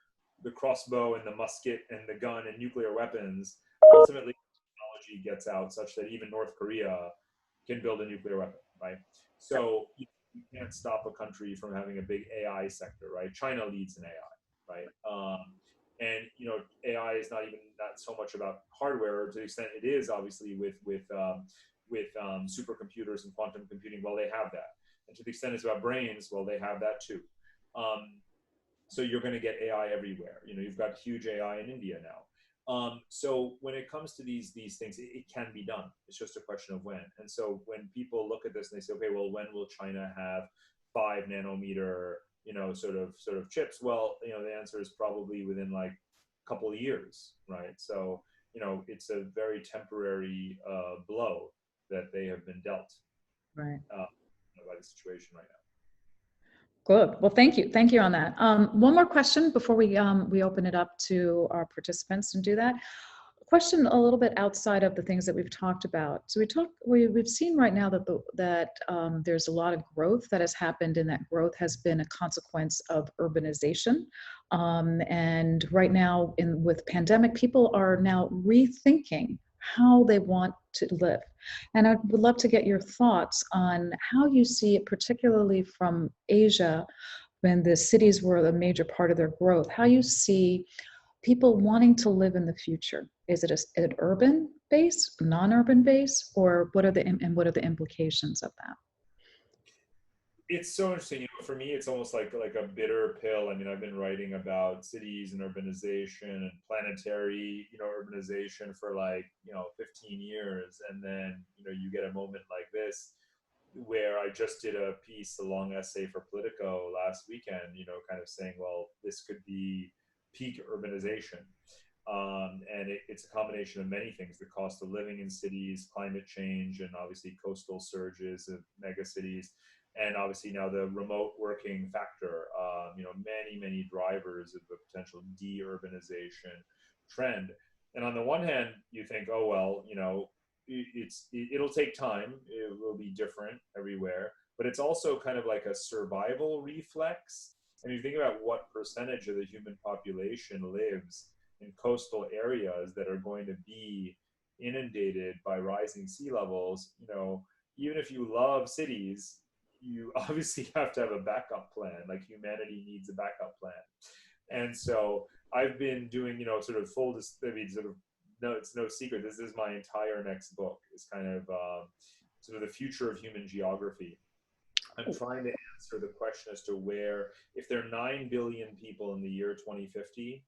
the crossbow and the musket and the gun and nuclear weapons. Ultimately, technology gets out such that even North Korea can build a nuclear weapon, right? So you can't stop a country from having a big AI sector, right? China leads in AI, right? And AI is not even that so much about hardware to the extent it is obviously with supercomputers and quantum computing. Well, they have that, and to the extent it's about brains, well, they have that too. So you're going to get AI everywhere. You've got huge AI in India now. So when it comes to these things, it can be done. It's just a question of when. And so when people look at this and they say, okay, well, when will China have 5 nanometer, sort of chips? Well, the answer is probably within like a couple of years, right? So, it's a very temporary blow that they have been dealt Right. by the situation right now. Good. Well, thank you. Thank you on that. One more question before we open it up to our participants and do that. A question a little bit outside of the things that we've talked about. So we've seen right now that there's a lot of growth that has happened, and that growth has been a consequence of urbanization. And right now, with pandemic, people are now rethinking how they want to live. And I would love to get your thoughts on how you see it, particularly from Asia, when the cities were a major part of their growth, how you see people wanting to live in the future. Is it an urban base, non-urban base, or what are the implications of that? It's so interesting. For me, it's almost like a bitter pill. I mean, I've been writing about cities and urbanization and planetary, urbanization for 15 years, and then you get a moment like this where I just did a piece, a long essay for Politico last weekend, kind of saying, well, this could be peak urbanization. And it's a combination of many things: the cost of living in cities, climate change, and obviously coastal surges of mega cities. And obviously now the remote working factor, many drivers of the potential de-urbanization trend. And on the one hand, you think, oh, well, it'll take time. It will be different everywhere, but it's also kind of like a survival reflex. And you think about what percentage of the human population lives in coastal areas that are going to be inundated by rising sea levels, even if you love cities, you obviously have to have a backup plan. Like humanity needs a backup plan. And so I've been doing, sort of no, it's no secret. This is my entire next book. It's kind of sort of the future of human geography. I'm trying to answer the question as to where, if there are 9 billion people in the year 2050,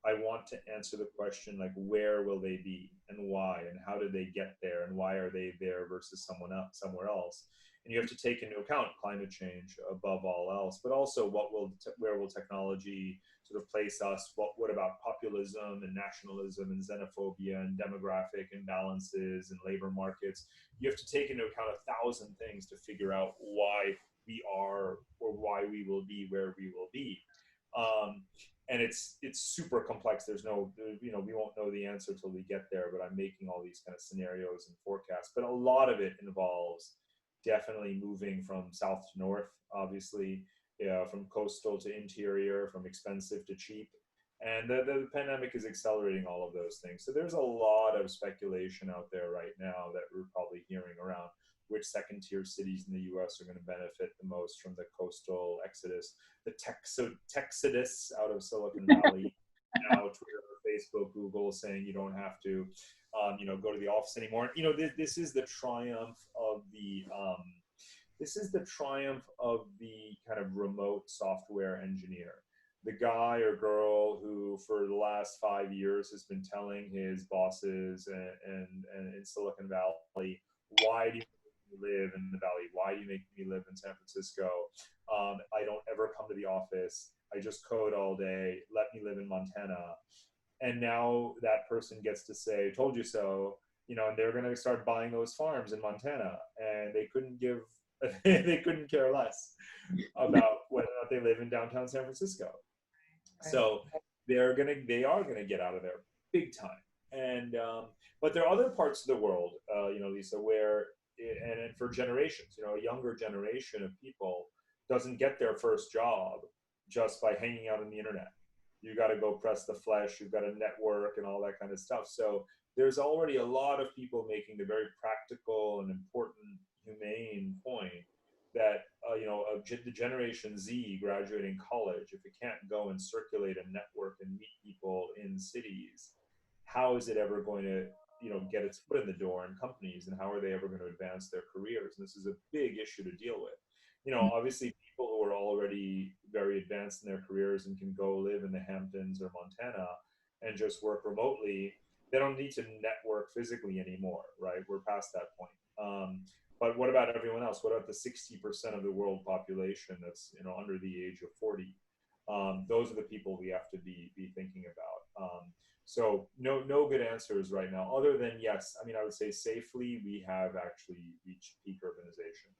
I want to answer the question, like, where will they be and why, and how did they get there, and why are they there versus somewhere else? And you have to take into account climate change above all else, but also where will technology sort of place us? What about populism and nationalism and xenophobia and demographic imbalances and labor markets? You have to take into account 1,000 things to figure out why we are or why we will be where we will be. And it's super complex. There's no, we won't know the answer till we get there, but I'm making all these kind of scenarios and forecasts. But a lot of it involves definitely moving from south to north, obviously, from coastal to interior, from expensive to cheap. And the pandemic is accelerating all of those things. So there's a lot of speculation out there right now that we're probably hearing around which second tier cities in the US are going to benefit the most from the coastal exodus, the Texodus out of Silicon Valley. Now Twitter, Facebook, Google saying you don't have to, go to the office anymore. This is the triumph of the kind of remote software engineer, the guy or girl who for the last 5 years has been telling his bosses and in Silicon Valley, why do you make me live in the Valley? Why do you make me live in San Francisco? I don't ever come to the office. I just code all day. Let me live in Montana. And now that person gets to say, told you so, and they're going to start buying those farms in Montana, and they couldn't give, they couldn't care less about whether or not they live in downtown San Francisco. So they are gonna get out of there big time. And but there are other parts of the world, Lisa, where and for generations, a younger generation of people doesn't get their first job just by hanging out on the internet. You got to go press the flesh. You've got to network and all that kind of stuff. So there's already a lot of people making the very practical and important, humane point that the Generation Z graduating college, if it can't go and circulate and network and meet people in cities, how is it ever going to get its foot in the door in companies, and how are they ever going to advance their careers? And this is a big issue to deal with. Obviously people who are already very advanced in their careers and can go live in the Hamptons or Montana and just work remotely, they don't need to network physically anymore, right? We're past that point. But what about everyone else? What about the 60% of the world population that's under the age of 40? Those are the people we have to be thinking about. So no good answers right now, other than yes. I mean, I would say safely we have actually reached peak urbanization.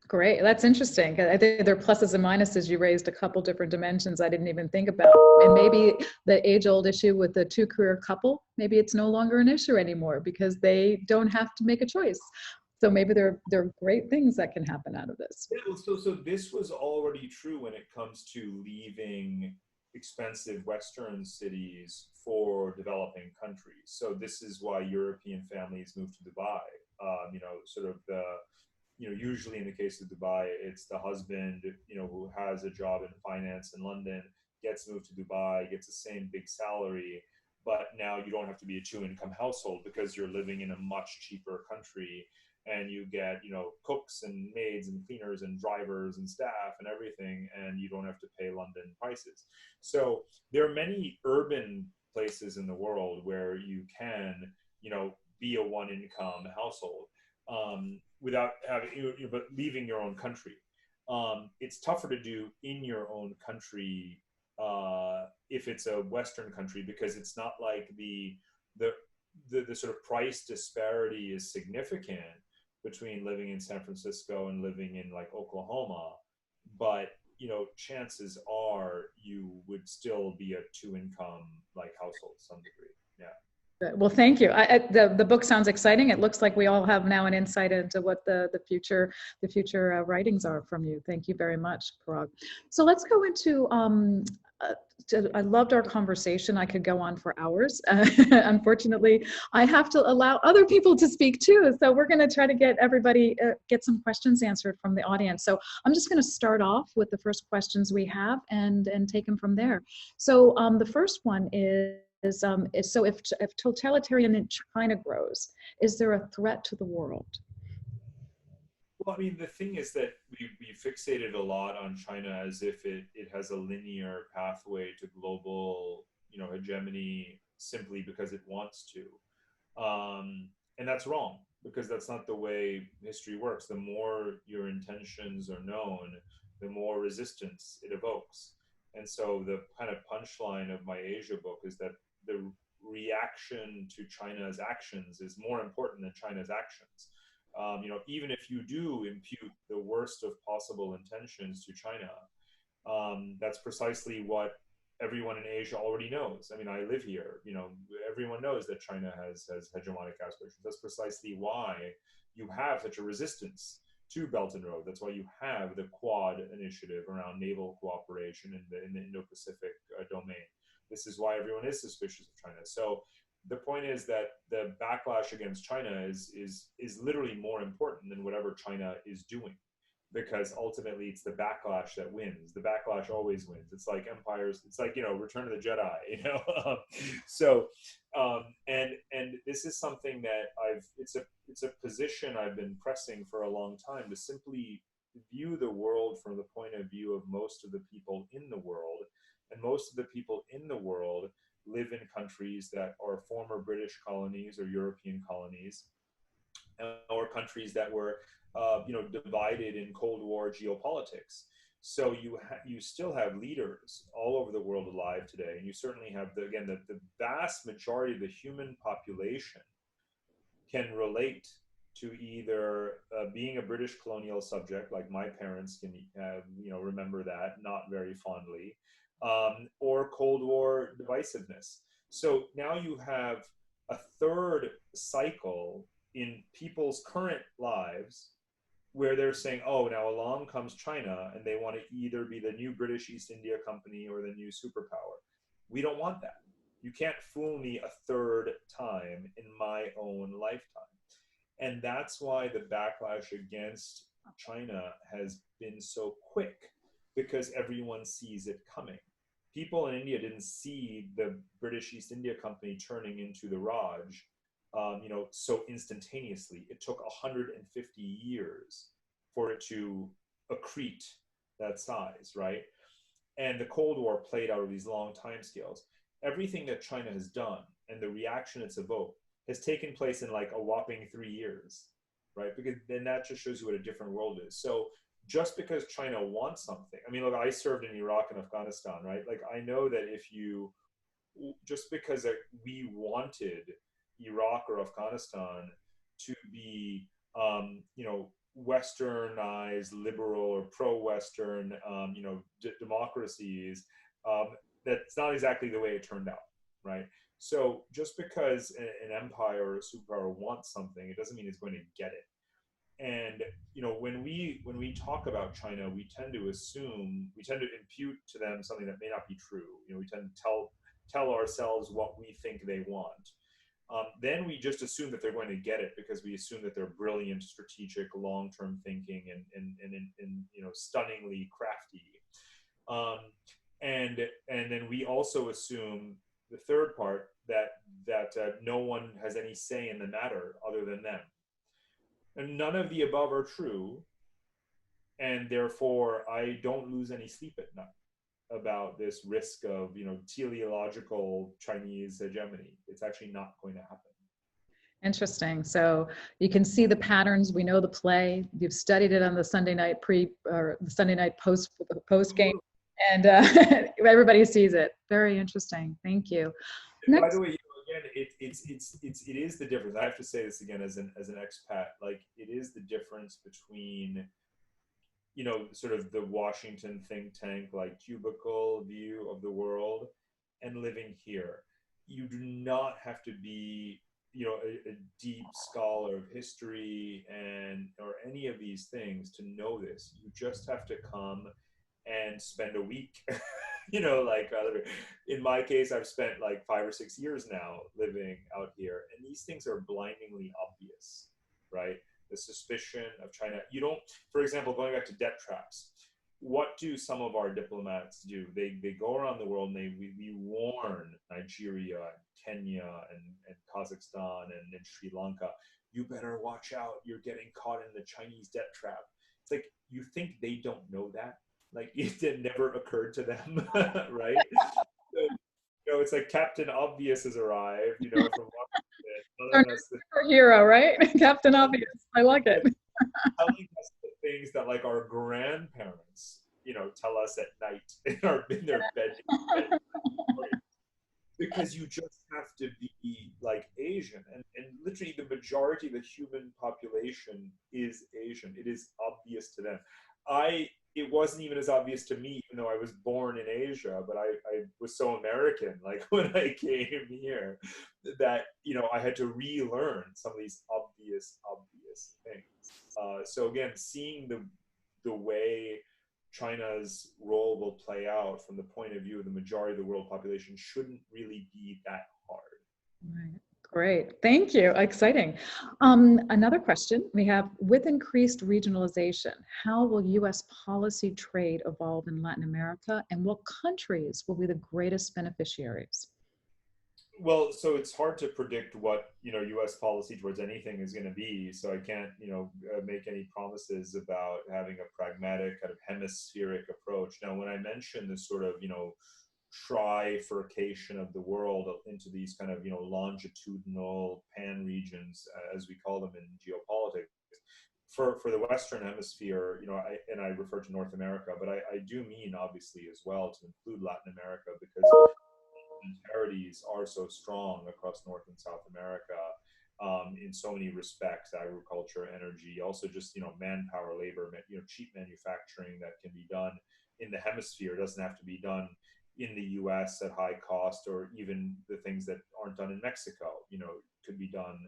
Great. That's interesting. I think there are pluses and minuses. You raised a couple different dimensions I didn't even think about. And maybe the age-old issue with the two-career couple, maybe it's no longer an issue anymore because they don't have to make a choice. So maybe there are great things that can happen out of this. Yeah, so this was already true when it comes to leaving expensive Western cities for developing countries. So this is why European families move to Dubai. Sort of usually in the case of Dubai, it's the husband, who has a job in finance in London, gets moved to Dubai, gets the same big salary, but now you don't have to be a two-income household because you're living in a much cheaper country, and you get, cooks and maids and cleaners and drivers and staff and everything, and you don't have to pay London prices. So there are many urban places in the world where you can, be a one-income household. Without having, but leaving your own country. It's tougher to do in your own country if it's a Western country, because it's not like the sort of price disparity is significant between living in San Francisco and living in like Oklahoma, but chances are you would still be a two-income like household to some degree. Yeah. Well, thank you. The book sounds exciting. It looks like we all have now an insight into what the future writings are from you. Thank you very much, Parag. So let's go into. I loved our conversation. I could go on for hours. Unfortunately, I have to allow other people to speak too. So we're going to try to get everybody get some questions answered from the audience. So I'm just going to start off with the first questions we have and take them from there. So the first one is so if totalitarian China grows, is there a threat to the world? Well, I mean, the thing is that we fixated a lot on China as if it has a linear pathway to global, hegemony simply because it wants to. And that's wrong, because that's not the way history works. The more your intentions are known, the more resistance it evokes. And so the kind of punchline of my Asia book is that the reaction to China's actions is more important than China's actions. Even if you do impute the worst of possible intentions to China, that's precisely what everyone in Asia already knows. I mean, I live here. Everyone knows that China has hegemonic aspirations. That's precisely why you have such a resistance to Belt and Road. That's why you have the Quad initiative around naval cooperation in the Indo-Pacific domain. This is why everyone is suspicious of China. So the point is that the backlash against China is literally more important than whatever China is doing, because ultimately it's the backlash that wins. The backlash always wins. It's like empires. It's like, Return of the Jedi. So and this is something that it's a position I've been pressing for a long time, to simply view the world from the point of view of most of the people in the world, and most of the people in the world live in countries that are former British colonies or European colonies, or countries that were, divided in Cold War geopolitics. So you still have leaders all over the world alive today, and you certainly have the vast majority of the human population can relate to either being a British colonial subject, like my parents can, remember that, not very fondly, or Cold War divisiveness. So now you have a third cycle in people's current lives where they're saying, oh, now along comes China, and they want to either be the new British East India Company or the new superpower. We don't want that. You can't fool me a third time in my own lifetime. And that's why the backlash against China has been so quick, because everyone sees it coming. People in India didn't see the British East India Company turning into the Raj, so instantaneously. It took 150 years for it to accrete that size, right? And the Cold War played out of these long timescales. Everything that China has done and the reaction it's evoked has taken place in like a whopping 3 years, right? Because then that just shows you what a different world is. So just because China wants something, I mean, look, I served in Iraq and Afghanistan, right? Like, I know that just because we wanted Iraq or Afghanistan to be, Westernized, liberal or pro-Western, democracies, that's not exactly the way it turned out, right? So just because an empire or a superpower wants something, it doesn't mean it's going to get it. And when we talk about China, we tend to impute to them something that may not be true. We tend to tell ourselves what we think they want. Then we just assume that they're going to get it, because we assume that they're brilliant, strategic, long-term thinking, and stunningly crafty. And then we also assume the third part, that no one has any say in the matter other than them. And none of the above are true, and therefore I don't lose any sleep at night about this risk of teleological Chinese hegemony. It's actually not going to happen. Interesting. So you can see the patterns. We know the play. You've studied it on the Sunday night or the Sunday night post game, and everybody sees it. Very interesting. Thank you. By the way, again, it is the difference. I have to say this again as an expat. Like, it is the difference between sort of the Washington think tank, like cubicle view of the world, and living here. You do not have to be a deep scholar of history or any of these things to know this. You just have to come and spend a week. In my case, I've spent like 5 or 6 years now living out here, and these things are blindingly obvious, right? The suspicion of China. For example, going back to debt traps, what do some of our diplomats do? They go around the world and we warn Nigeria and Kenya and Kazakhstan and Sri Lanka, you better watch out, you're getting caught in the Chinese debt trap. It's like, you think they don't know that? Like, it never occurred to them, right? So, it's like Captain Obvious has arrived, from Washington. Superhero, right? Captain Obvious. I like it. Telling us the things that like our grandparents, tell us at night in their bed. Because you just have to be like Asian, and literally the majority of the human population is Asian. It is obvious to them. It wasn't even as obvious to me, even though I was born in Asia, but I was so American, like when I came here, that I had to relearn some of these obvious obvious things. So again, seeing the way China's role will play out from the point of view of the majority of the world population shouldn't really be that hard. Right. Great. Thank you. Exciting. Another question we have, with increased regionalization, how will U.S. policy trade evolve in Latin America, and what countries will be the greatest beneficiaries? Well, so it's hard to predict what U.S. policy towards anything is going to be. So I can't make any promises about having a pragmatic kind of hemispheric approach. Now, when I mention this sort of trifurcation of the world into these kind of longitudinal pan regions, as we call them in geopolitics, for the Western Hemisphere, I refer to North America, but I do mean obviously as well to include Latin America, because complementarities are so strong across North and South America, in so many respects: agriculture, energy, also just manpower, labor, cheap manufacturing that can be done in the hemisphere. It doesn't have to be done in the U.S. at high cost, or even the things that aren't done in Mexico, could be done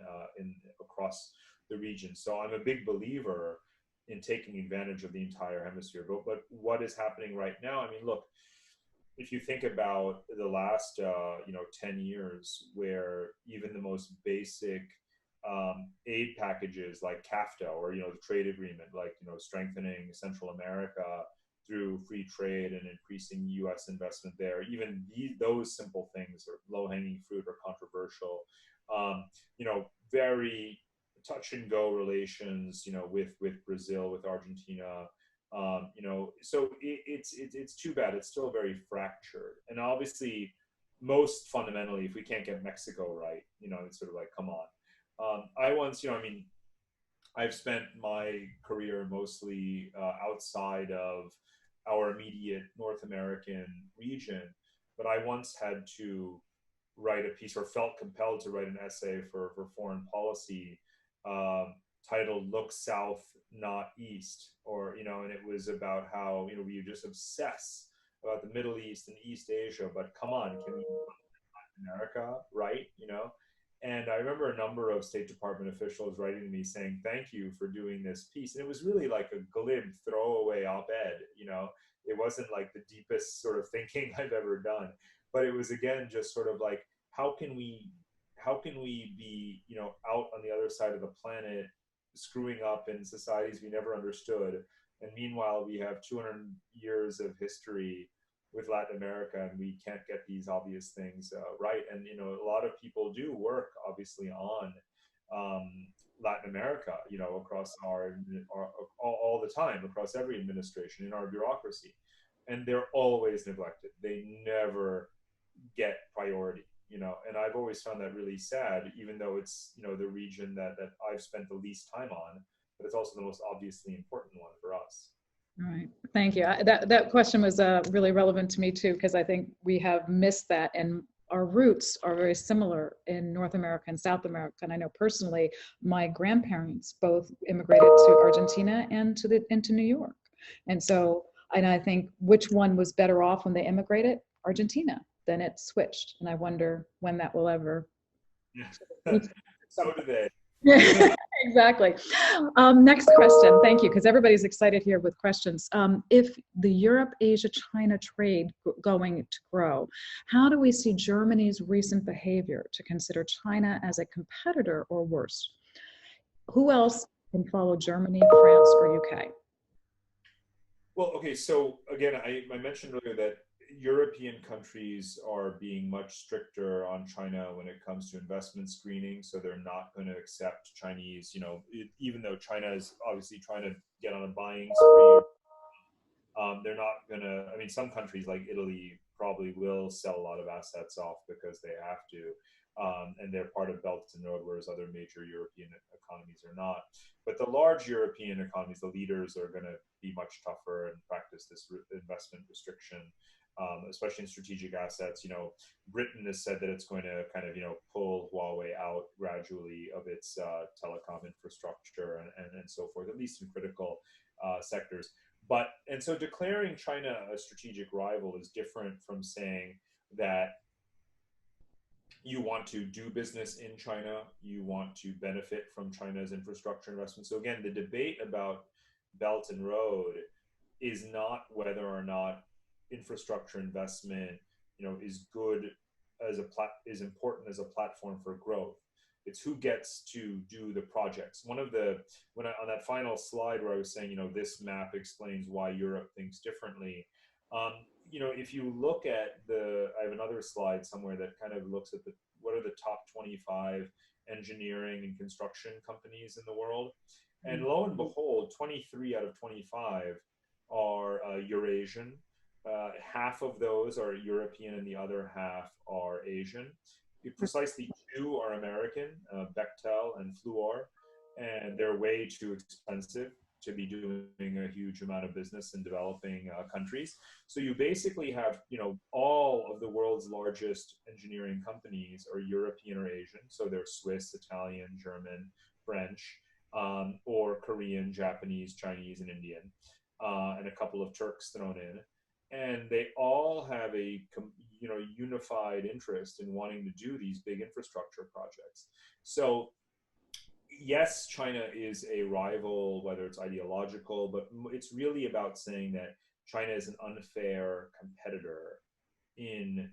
across the region. So I'm a big believer in taking advantage of the entire hemisphere. But what is happening right now? I mean, look, if you think about the last 10 years, where even the most basic aid packages like CAFTA, or the trade agreement, like strengthening Central America through free trade and increasing U.S. investment there, even those simple things are low-hanging fruit or controversial. Very touch and go relations, with Brazil, with Argentina. So it's too bad. It's still very fractured, and obviously, most fundamentally, if we can't get Mexico right, it's sort of like, come on. I once, I've spent my career mostly outside of our immediate North American region, but I once had to write a piece, or felt compelled to write an essay for foreign policy, titled "Look South, Not East," and it was about how we just obsess about the Middle East and East Asia, but come on, can we America, right? And I remember a number of State Department officials writing to me saying, "Thank you for doing this piece." And it was really like a glib throwaway op-ed. It wasn't like the deepest sort of thinking I've ever done, but it was, again, just sort of like, how can we be out on the other side of the planet, screwing up in societies we never understood, and meanwhile we have 200 years of history with Latin America, and we can't get these obvious things right. And a lot of people do work obviously on Latin America, across our all the time, across every administration, in our bureaucracy, and they're always neglected. They never get priority. And I've always found that really sad, even though it's the region that I've spent the least time on, but it's also the most obviously important one for us. All right, thank you. That question was really relevant to me too, because I think we have missed that, and our roots are very similar in North America and South America. And I know personally, my grandparents both immigrated to Argentina and into New York. And so, and I think, which one was better off when they immigrated? Argentina. Then it switched, and I wonder when that will ever. Yeah. So do they. Yeah, exactly. Next question. Thank you, because everybody's excited here with questions. If the Europe-Asia-China trade going to grow, how do we see Germany's recent behavior to consider China as a competitor, or worse? Who else can follow Germany, France, or UK? Well, okay, so again, I mentioned earlier that European countries are being much stricter on China when it comes to investment screening. So they're not going to accept Chinese, even though China is obviously trying to get on a buying spree. They're not going to, I mean, some countries like Italy probably will sell a lot of assets off because they have to. And they're part of Belt and Road, whereas other major European economies are not. But the large European economies, the leaders, are going to be much tougher and practice this investment restriction, especially in strategic assets. Britain has said that it's going to kind of, pull Huawei out gradually of its telecom infrastructure and so forth, at least in critical sectors. And so declaring China a strategic rival is different from saying that you want to do business in China, you want to benefit from China's infrastructure investment. So again, the debate about Belt and Road is not whether or not infrastructure investment, is good is important as a platform for growth. It's who gets to do the projects. On that final slide where I was saying, this map explains why Europe thinks differently. If you look at I have another slide somewhere that kind of looks at what are the top 25 engineering and construction companies in the world. And lo and behold, 23 out of 25 are Eurasian. Half of those are European and the other half are Asian. Precisely two are American, Bechtel and Fluor, and they're way too expensive to be doing a huge amount of business in developing countries. So you basically have, all of the world's largest engineering companies are European or Asian. So they're Swiss, Italian, German, French, or Korean, Japanese, Chinese, and Indian, and a couple of Turks thrown in. And they all have a unified interest in wanting to do these big infrastructure projects. So yes, China is a rival, whether it's ideological, but it's really about saying that China is an unfair competitor in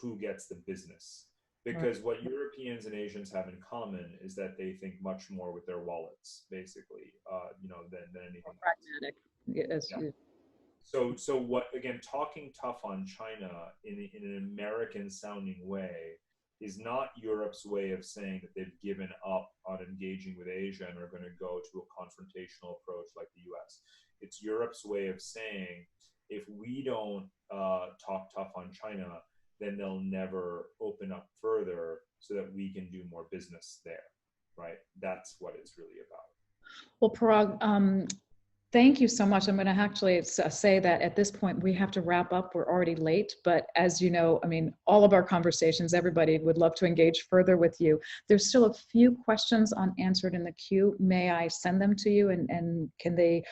who gets the business. Because what Europeans and Asians have in common is that they think much more with their wallets, basically, than anything pragmatic. Yes. Yeah. So what, again, talking tough on China in an American sounding way is not Europe's way of saying that they've given up on engaging with Asia and are going to go to a confrontational approach like the US. It's Europe's way of saying, if we don't talk tough on China, then they'll never open up further so that we can do more business there, right? That's what it's really about. Well, Parag, thank you so much. I'm going to actually say that at this point we have to wrap up. We're already late, but as you know, I mean, all of our conversations, everybody would love to engage further with you. There's still a few questions unanswered in the queue. May I send them to you, and can they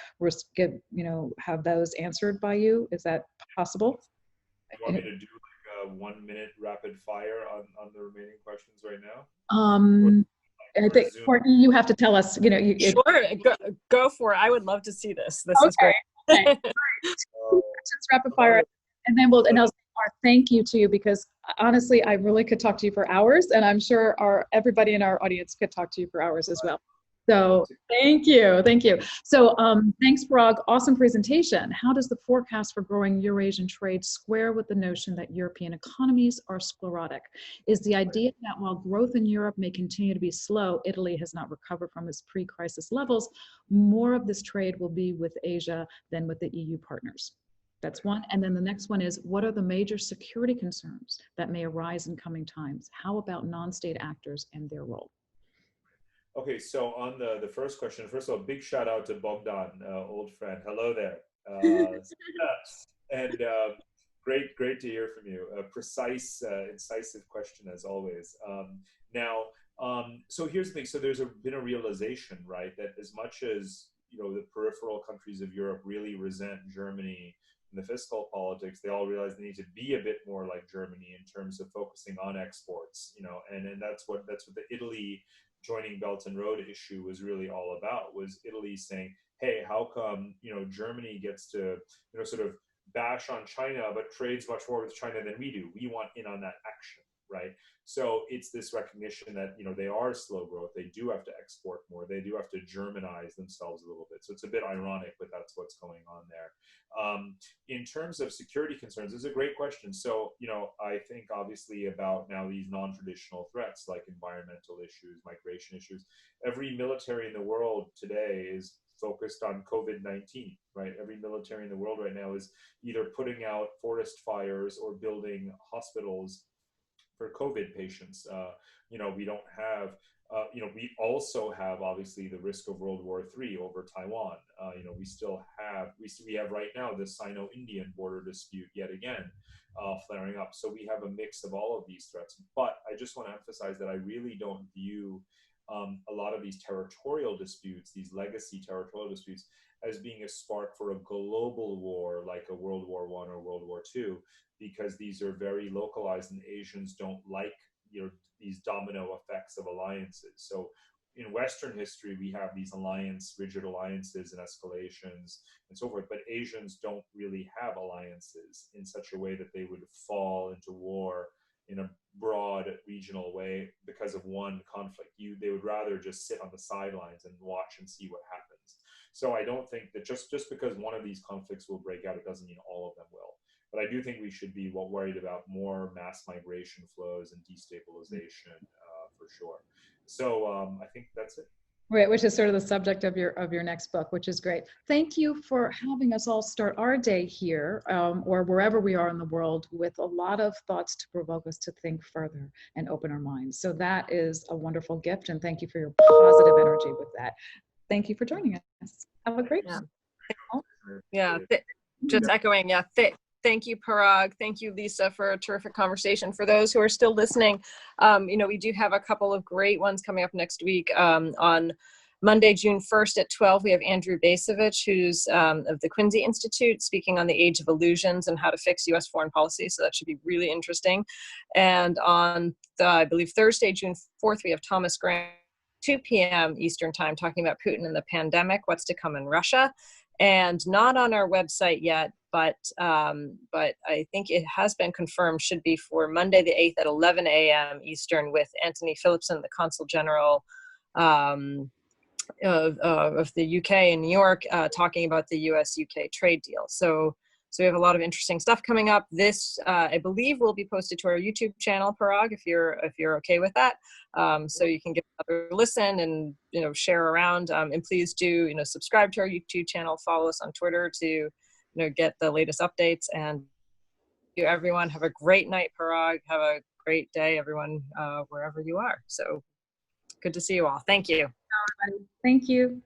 have those answered by you? Is that possible? You want me to do like a 1 minute rapid fire on the remaining questions right now? I think, Courtney, you have to tell us, Sure, go for it. I would love to see this. This is great. Okay. Questions, rapid fire, and then I'll say our thank you to you, because honestly, I really could talk to you for hours, and I'm sure everybody in our audience could talk to you for hours as well. So thank you. So thanks, Parag. Awesome presentation. How does the forecast for growing Eurasian trade square with the notion that European economies are sclerotic? Is the idea that while growth in Europe may continue to be slow, Italy has not recovered from its pre-crisis levels, more of this trade will be with Asia than with the EU partners? That's one. And then the next one is, what are the major security concerns that may arise in coming times? How about non-state actors and their role? Okay, so on the first question, first of all, big shout out to Bogdan, old friend. Hello there. And great to hear from you. A precise, incisive question as always. So here's the thing. So there's been a realization, right, that as much as the peripheral countries of Europe really resent Germany and the fiscal politics, they all realize they need to be a bit more like Germany in terms of focusing on exports. And that's what the Italy joining Belt and Road issue was really all about, was Italy saying, hey, how come, Germany gets to, sort of bash on China, but trades much more with China than we do. We want in on that action, right? So it's this recognition that, they are slow growth. They do have to export more. They do have to Germanize themselves a little bit. So it's a bit ironic, but that's what's going on there. In terms of security concerns, it's a great question. So, I think obviously about now these non-traditional threats like environmental issues, migration issues. Every military in the world today is focused on COVID-19, right? Every military in the world right now is either putting out forest fires or building hospitals for COVID patients. We don't have, we also have obviously the risk of World War III over Taiwan. We have right now the Sino-Indian border dispute yet again flaring up. So we have a mix of all of these threats. But I just want to emphasize that I really don't view a lot of these territorial disputes, these legacy territorial disputes, as being a spark for a global war like a World War I or World War II, because these are very localized, and Asians don't like, these domino effects of alliances. So in Western history, we have these rigid alliances and escalations and so forth, but Asians don't really have alliances in such a way that they would fall into war in a broad regional way because of one conflict. They would rather just sit on the sidelines and watch and see what happens. So I don't think that just because one of these conflicts will break out, it doesn't mean all of them will. But I do think we should be worried about more mass migration flows and destabilization for sure. So I think that's it. Right, which is sort of the subject of your next book, which is great. Thank you for having us all start our day here, or wherever we are in the world, with a lot of thoughts to provoke us to think further and open our minds. So that is a wonderful gift, and thank you for your positive energy with that. Thank you for joining us. Have a great yeah. day. Yeah, just echoing, yeah. Thank you, Parag. Thank you, Lisa, for a terrific conversation. For those who are still listening, we do have a couple of great ones coming up next week. On Monday, June 1st at 12, we have Andrew Basovich, who's of the Quincy Institute, speaking on the age of illusions and how to fix U.S. foreign policy. So that should be really interesting. And on, I believe, Thursday, June 4th, we have Thomas Graham, 2 p.m. Eastern time, talking about Putin and the pandemic, what's to come in Russia. And not on our website yet, but I think it has been confirmed, should be for Monday the 8th at 11 a.m. Eastern with Anthony Phillipson, the Consul General of the UK in New York, talking about the US-UK trade deal. So we have a lot of interesting stuff coming up. This, I believe, will be posted to our YouTube channel, Parag, if you're okay with that. So you can give another listen and share around. And please do subscribe to our YouTube channel, follow us on Twitter to get the latest updates. And you everyone have a great night, Parag. Have a great day, everyone, wherever you are. So good to see you all. Thank you. Thank you.